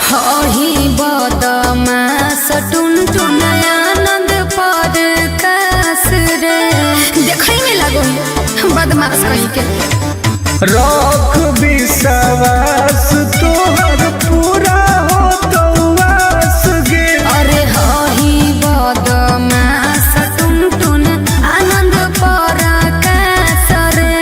हही बदमास टुन टुन आनंद पर कास रे देखै में लगो बदमाश कहीं के रख विश्वास तोहर पूरा हो तो वास गे अरे हही बदमाश टुन टुन आनंद पर कास रे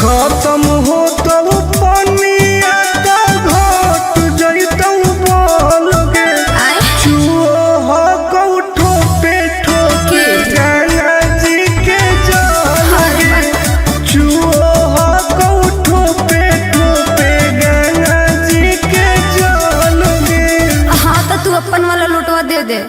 खत्म हो तो पनिया तो घट जैतौ बोल गे आय चुओ हो कौठो पे ठोके गंगा जी के जल गे चुओ हो कौठो पे ठोके गंगा जी के जल गे हाँ तो तू अपन वाला लुटवा दे दे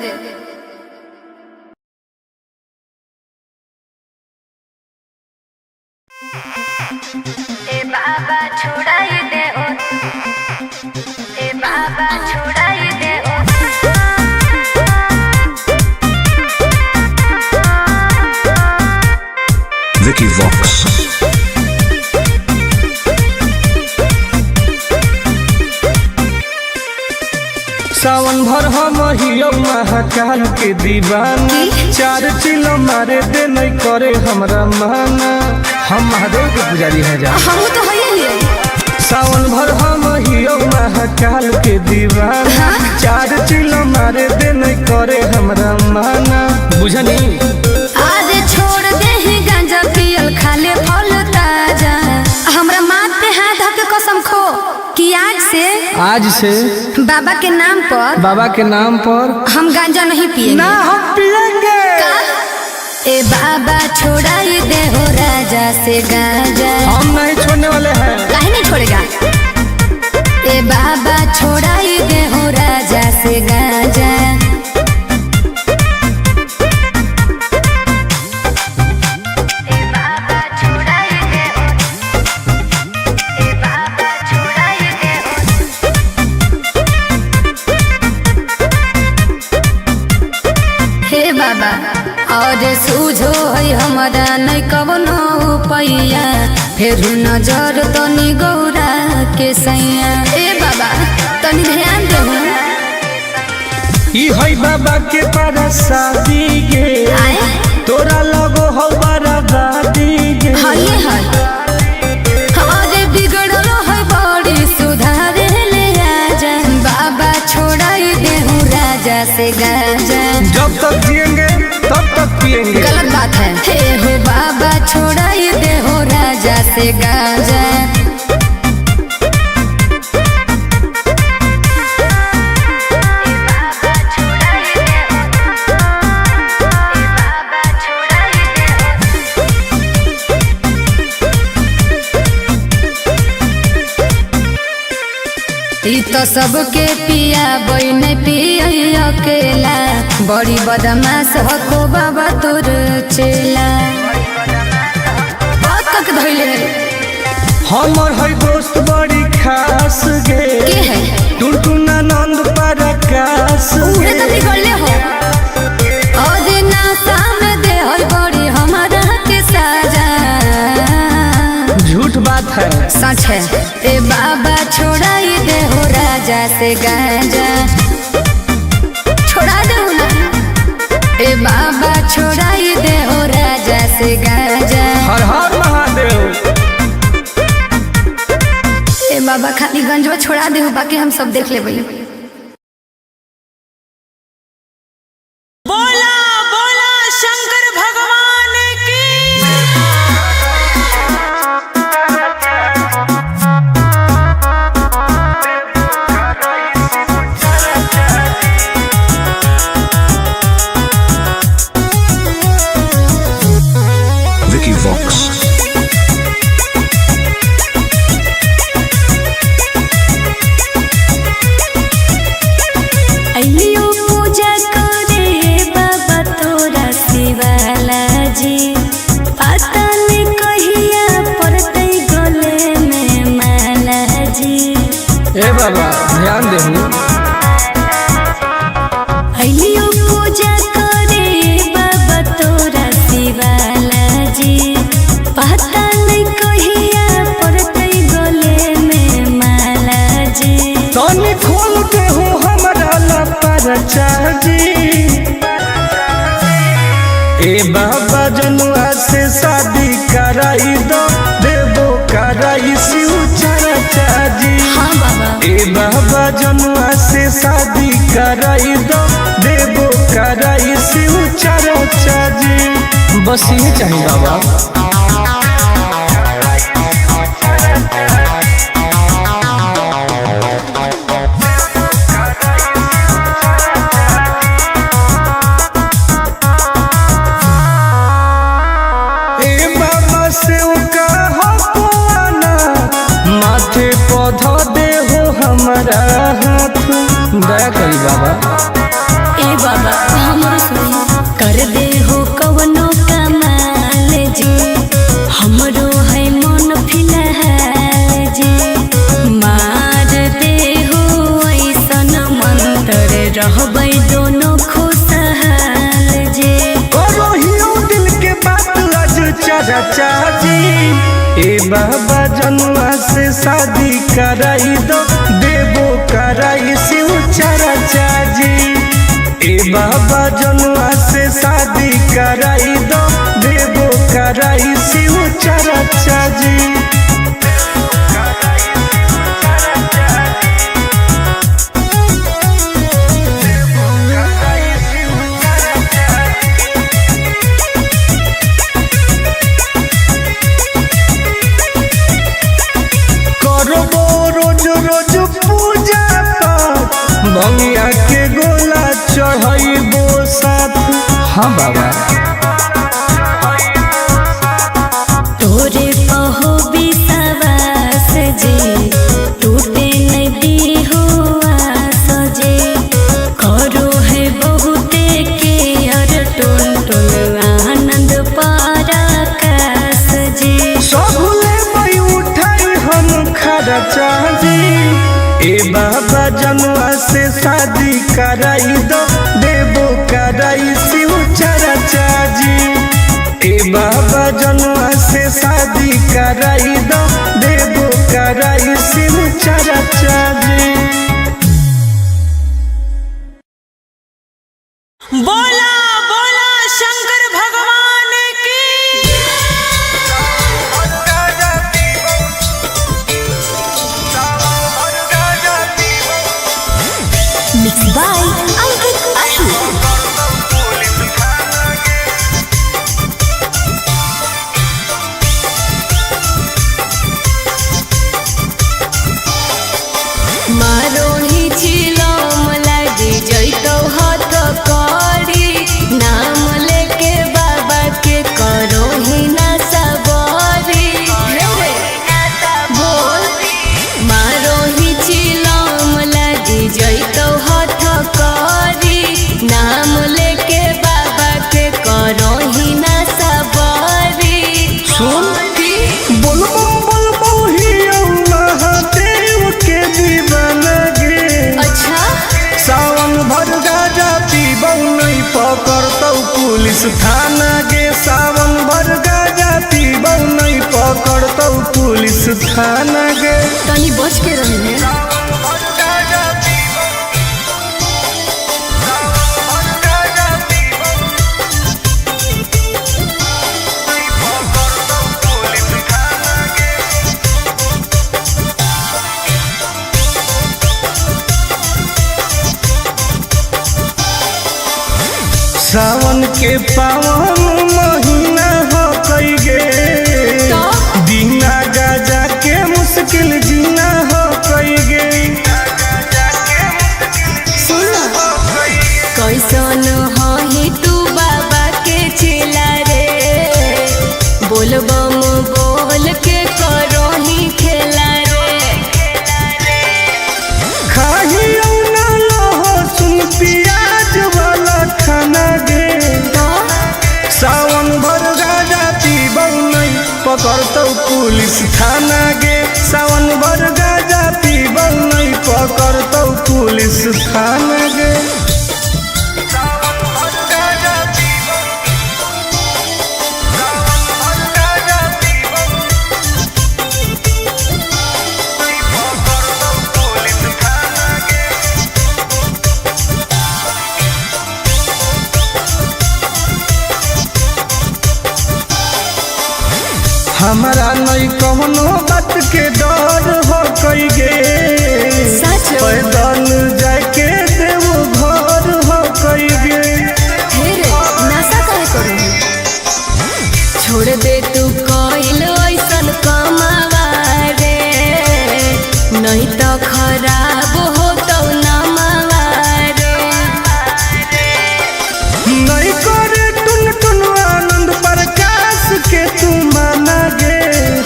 ए बाबा छुड़ाई दे ओ ए बाबा छुड़ाई दे ओ Vicky Vox. सावन भर हम हियो महाकाल के दीवाना चार चिलो मारे दे नहीं करे हमरा माना हम महादेव के पुजारी हैं जा हम तो होइए लिए सावन भर हम हियो महाकाल के दीवाना चार चिलो मारे दे नहीं करे हमरा माना बुझनी आज छोड़ दे ही गांजा पियल आज से बाबा के नाम पर हम गांजा नहीं पिएंगे। ना हम पिएंगे। ए बाबा छोड़ाई दे हो राजा से गांजा। हम नहीं छोड़ने वाले हैं। काहे नहीं छोड़ेगा? ए बाबा छोड़ाई दे हो राजा से गांजा। हे बाबा और सूझो है हमारा नहीं कवनो पैया, फिर नजर तनी गौरा के सैया। ए बाबा तनी ध्यान दो। ई है बाबा के परसादी गे, तोरा लगो हो बराबादी गे। हाय हाय अरे बिगड़लो है बड़ी सुधारे ले आजा। बाबा छोड़ाई दे हूँ राजा से गांजा। जब तक जिएंगे तब तक पिएंगे। गलत बात है। हे हो बाबा छोड़ाई दे हो राजा से गांजा। ई तो सबके पिया बई नहीं पिया अकेला, बड़ी बदमाश हको बाबा तोर चेला। बात तक धइले हमर है दोस्त बड़ी खास गे। के है? टुनटुना नंद परकाश उहे गे। तो बिगड़ले हो। और नासा में दे है बड़ी हमारा के साजा। झूठ बात है। सच है। ए बाबा छोड़ाई दे हो राजा से गांजा। छोड़ा दे ना। ए बाबा छोड़ाई दे हो राजा से गांजा। हर हर महादेव। ए बाबा खाली गंजवा छोड़ा दे हो, बाकी हम सब देख लेबै। बोला बोला शंकर भगवान की। Vicky Vox. अइयो पूजा करे बाबा तोरा शिवाला जी। पता नहीं कहिया पड़तै गले में माला जी। ए बाबा ध्यान देहु। अइयो पूजा करे बाबा तोरा शिवाला जी। पता नहीं कहिया पड़तै गले में माला जी। तनी खोल के हो हमरा ला परचा जी। ए बाबा जनुआ से शादी कराई दो, देवो कराई शिव चर्चा जी। हाँ बाबा ए बाबा जनुआ से शादी कराई दो, देवो कराई शिव चर्चा जी। बस ये चाहिए बाबा। माथे पौधा दे हो हमारा हाथ, दया करी बाबा। ए बाबा हमरो सुनी कर दे हो कवनो कमाल जी। हमरो है मन फिलहाल जी। मार दे हो ऐसन मंत्र रहबै दोनों खुशहाल जी। करो हियो दिल के बात आज चर्चा जी। ए बाबा जनुआ से शादी कराई दो, देवो कराई शिव चर्चा जी। ए बाबा जनुआ से शादी कराई दो, देवो कराई शिव चर्चा जी। करबो रोज रोज पूजा हाँ बाबा। तोरे कहो विश्वास जे टूटे नदी हुआ सजे करो है बहुते के अर टुन टुन आनंद पराकाश जे सबले मई उठाई हम खर्चा जी। ए बाबा जनुआ से शादी कराई दो देवो कराई शिव चर्चा जी। ए बाबा जनुआ से शादी कराई दो देवो कराई शिव चर्चा जी। बोला बोला शंकर भगवान की। Mix by Ankit Ashu. मारोही चिलम लागे जैतो हाथ करी नाम लेके बाबा के करो ही ना सबरी बोल मारोही चिलम लागे जैतो हाथ करी नाम लेके बाबा के करो ही ना सबरी सुन बोल बोल बहु महादेव के दीवाना गे। अच्छा सावन भर गाजा पीबौ नहीं पकड़तौ पुलिस थाना गे। सावन भर गाजा पीबौ नहीं पकड़तौ पुलिस थाना गे। तनी बच के रही सावन के पावन महीना हो कई गे बिना गाजा के मुश्किल जीना हो कई गे। कैसन ही तू बाबा के चेला रे बोल बम बोल के करो ही खेला रे खाही ना लहो सुन पियाज वाला खाना गे। सावन भर गाजा पीबौ नहीं पकड़तौ पुलिस थाना गे। सावन भर गाजा पीबौ नहीं पकड़तौ पुलिस थाना गे। हमारा नहीं कौनो बात के डर हो कई गे सच पैदल जाके देवो घर हो कई गे। हे रे नशा काहे करू छोड़ दे तू कइल ऐसन कमावा रे नहीं तो खराब हो तो नमावा रे नहीं करे टुन टुन आनंद प्रकाश के तू माना गे।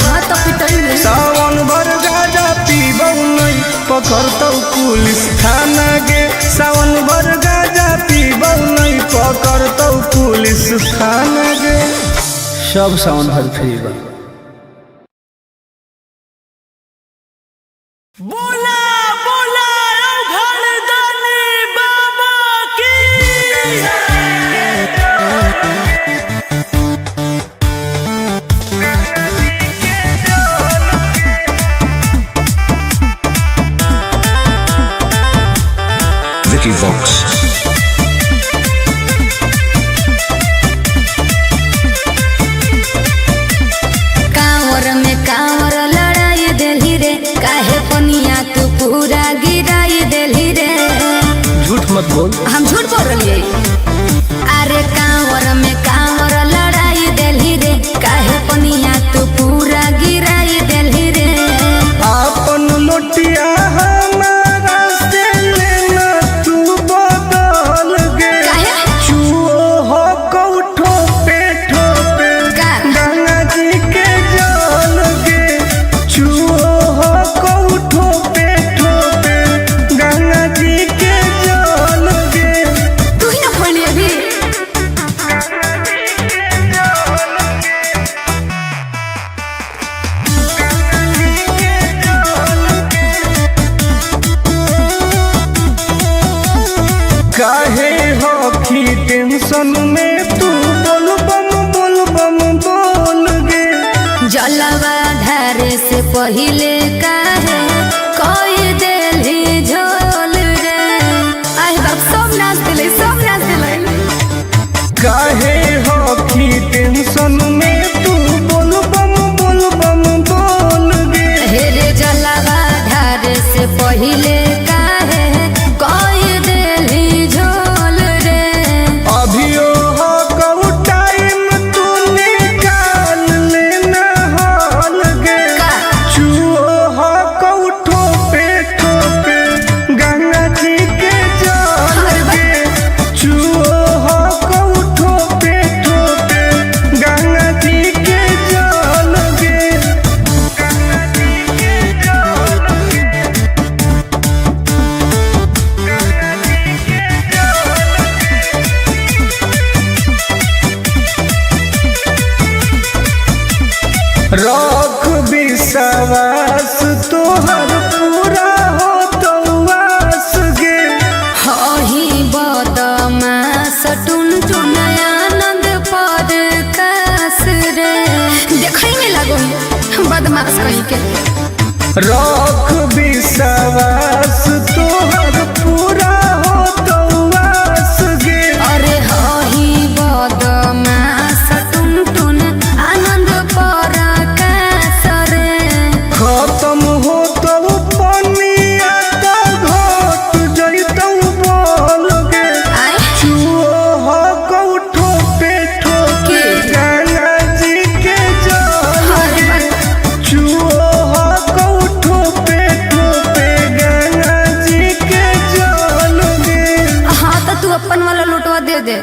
हाँ तो पिटाई में सावन भर गाजा पीबौ नहीं पकड़तौ पुलिस थाना गे। सावन भर गाजा पीबौ नहीं पकड़तौ पुलिस थाना गे। सब सावन भर फ्री बा। बोला बोला घरदानी बाबा की। Vicky Vox. कांवर में कांवर लड़ाई देली रे काहे पनिया तू पूरा गिराई देली रे। झूठ मत बोल। हम झूठ बोल रही अरे कांवर में कांवर लड़ाई देली रे काहे पनिया तू पूरा गिराई देली रे। आपन लोटिया हमारा से लेना तू बदल गे। काहे? चुओ हो हो कि टेंशन में तू बोल बम बोल गे। जलवा धारे से पहिले काहे कोई देली झोल रे। आई बाप सब नाच दिले काहे हो कि टेंशन में तू बोल बम बोल गे। हे रे जलवा धारे से पहिले काहे कोई देली झोल रे। अभियो हो कहू टाइम तू निकाल लेना हाल गे। चुओ हो कहू ठोपे गंगा जी के जल गे। चुओ हो कहू ठोपे गंगा जी के जल गे। गंगा जी के जल गे। रख विश्वास तोहर पूरा हो तो वास गे। हही बदमास टुन आनंद पर कास रे। देखई में लागो बदमाश कहीं के। रख विश्वास तोहर पूरा हो तो वास गे। अरे हही बदमास टुन आनंद पर कास रे। खत्म हो तो पनिया तो घट जइतौ बोल गे। आय चुओ हो कहू ठोपे गंगा जी के जल गे। चुओ हो कहू ठोपे गंगा जी के जल गे। हाँ तो तू अपन वाला लुटवा दे दे।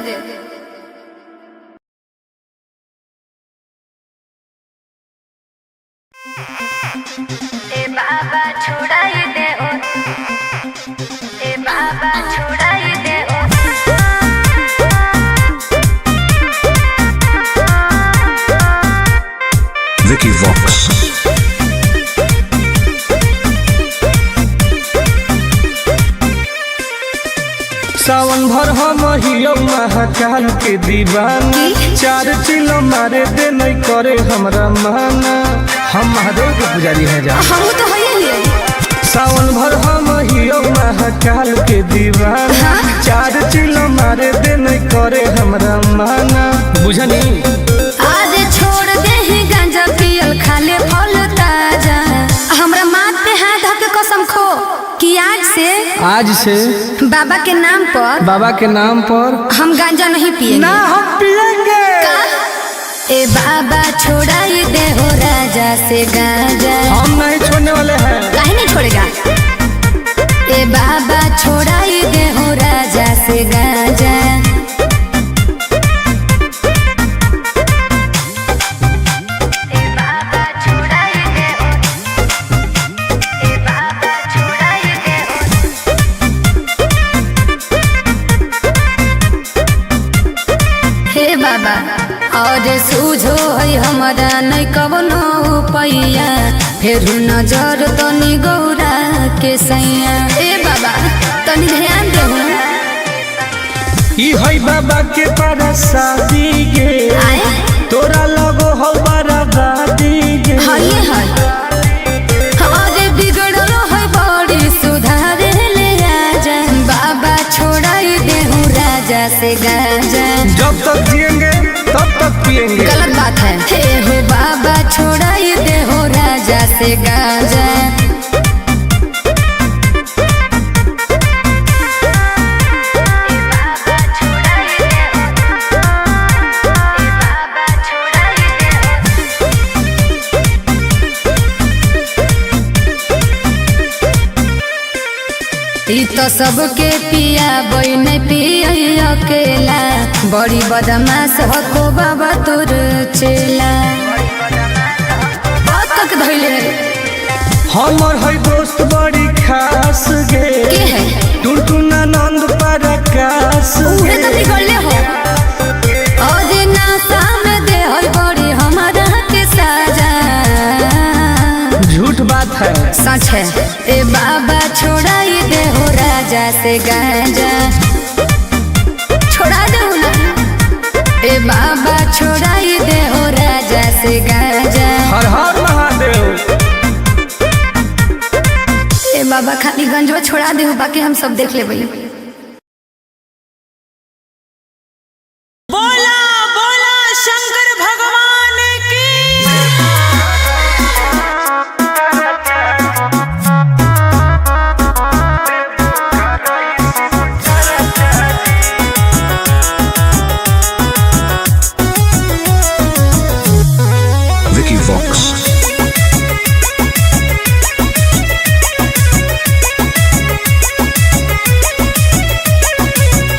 ए बाबा छोड़ाई दे ओ। ए बाबा छोड़ाई दे ओ। Vicky Vox. सावन भर हम हियो महाकाल के दीवाना। चार चिलो मारे दे नहीं करे हमरा माना। हम महादेव के पुजारी हैं जा। हम तो होइए लिए। सावन भर हम हियो महाकाल के दीवाना। चार चिलो मारे दे नहीं करे हमरा माना। बुझनी आज छोड़ दे ही गांजा पियल खाले फल ताजा। हमरा माथ पे हाथ धके कसम खो कि आज से बाबा के नाम पर हम गांजा नहीं पिएंगे। ना हम पिएंगे। ए बाबा छोड़ाई दे हो राजा से गांजा। हम नहीं छोड़ने वाले हैं। काहे नहीं छोड़ेगा। ए बाबा छोड़ाई दे हो राजा से गांजा। बाबा और सूझो है हमारा नहीं कवनो पैया। फिर नजर तनी गौरा के सैया। ए बाबा तनी ध्यान दे। ई है बाबा के परसादी गे। तोरा लगो हो बराबादी गे। हाय अरे बिगड़ल है बड़ी सुधारे ले आजा। बाबा छोड़ाई दे हूँ राजा से गांजा। जब तक जिएंगे तब तक पिएंगे। गलत बात है। हे हो बाबा छोड़ाई दे हो राजा से गांजा। ई तो सबके पिया बन पिया अकेला। बड़ी बदमाश हो बाबा तोर चेला। बात तक धैले हमर है दोस्त बड़ी खास गे। के है टुनटुन आनंद प्रकाश उहे तो बिगड़ले हो। और नासा में दे है बड़ी हमारा के साजा। झूठ बात है सच है। ए बाबा छोड़ाई दे हो राजा से गांजा। से गाजा। हर हर महादेव। ए बाबा खाली गंजवा छोड़ा दे, बाकी हम सब देख लेबै। बोला बोला शंकर भगवान की। Vicky Vox.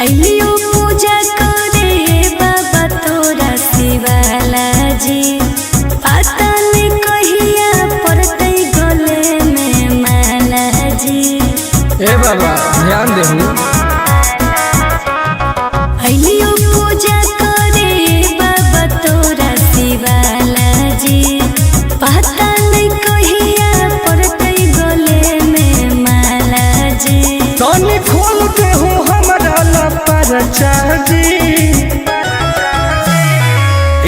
अइलियो पूजा करे बाबा तोरा शिवाला जी, पता नहीं कहिया पड़तै गले में माला जी। ए बाबा ध्यान देहु। अइलियो पूजा करे बाबा तोरा शिवाला जी, पता नहीं कहिया पड़तै गले में माला जी। तनी खोल के हो हमरा ला परचा जी।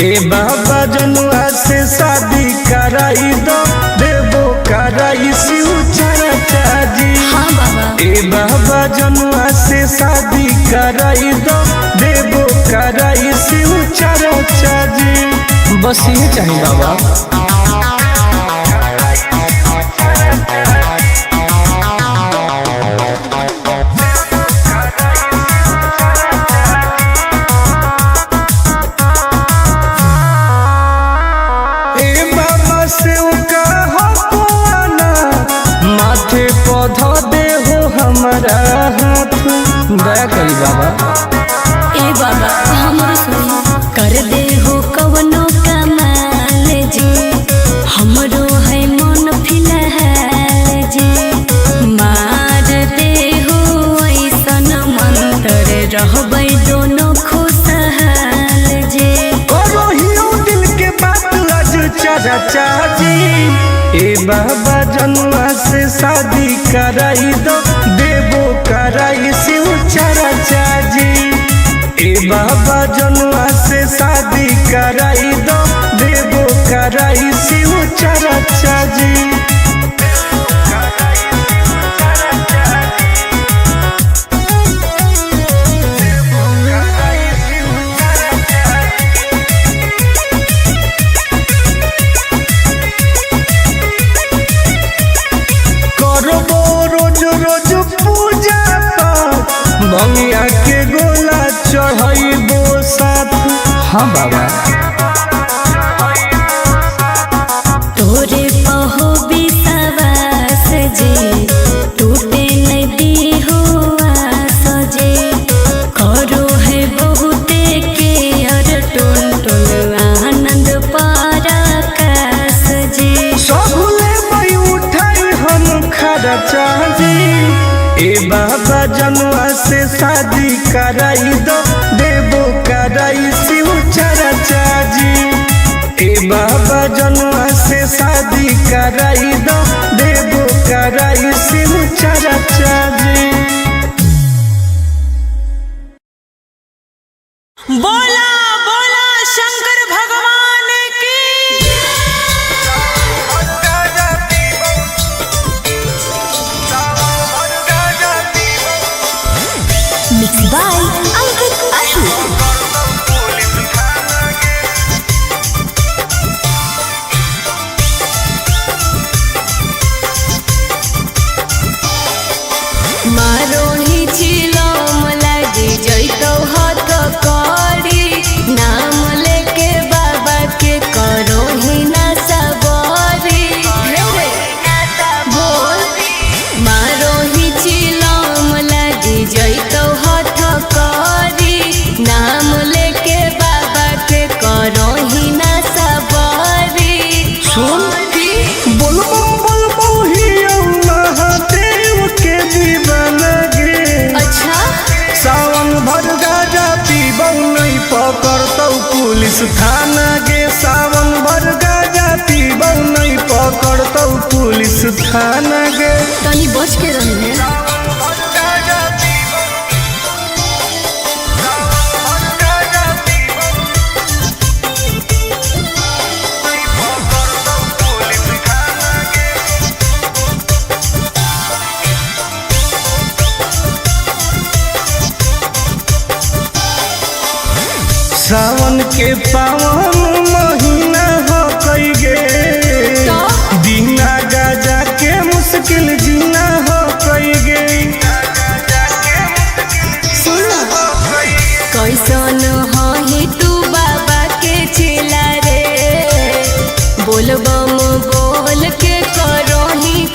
ए बाबा जनुआ से शादी कराई दो, देबो कराई शिव चर्चा जी। हाँ बाबा। ए बाबा जनुआ से शादी कराई दो, देबो कराई शिव चर्चा जी। बस ये चाहिए बाबा। माथे पौधा दे हो हमारा हाथ, दया करी बाबा। ए बाबा हमरो सुनी, कर दे हो कवनो कमाल जी, हमरो है मन फिलहाल जी। मार दे हो ऐसन मंत्र, रहबै दोनों खुशहाल जी। करो हियो दिल के बात आज चर्चा जी। ए बाबा जनुआ से शादी कराई दो, देबो कराई शिव चर्चा जी। ए बाबा जनुआ से शादी कराई दो, देबो कराई शिव चर्चा जी। बंगिया के गोला चढ़ाइबो साथ। हाँ बाबा। तोरे पहो विश्वास जी, टूटे नहीं दी हो आस जी। करो है बहुते के अर टुन टुन आनंद पराकाश जी। सबले बई उठाई हम खर्चा जी। ए बाबा जनुआ से शादी कराई दो, देबो कराई शिव चर्चा जी। ए बाबा जनुआ से शादी कराई दो, देबो कराई शिव चर्चा जी। बोला बोला शंकर भगवान की। Mixed by Ankit Ashu. मारो ही चिलम लगी जैतो हाथ करी, नाम लेके बाबा के करो ही ना सबरी। बोल मारो ही चिलम लगी जैतो हाथ करी, नाम लेके बाबा के करो ही ना सबरी। सुन बोलबो ही महादेव के जीवन गे। अच्छा सावन भर गाजा पीबौ नहीं पकड़तौ पुलिस थाना गे। सावन भर गाजा पीबौ नहीं पकड़तौ पुलिस थाना गे। तनी बच के रही है। सावन के पावन महीना हो कई गे बिना गाजा के मुश्किल जीना हो कई गे। कैसन ही तू बाबा के चिला रे बोल बम बोल के करो ही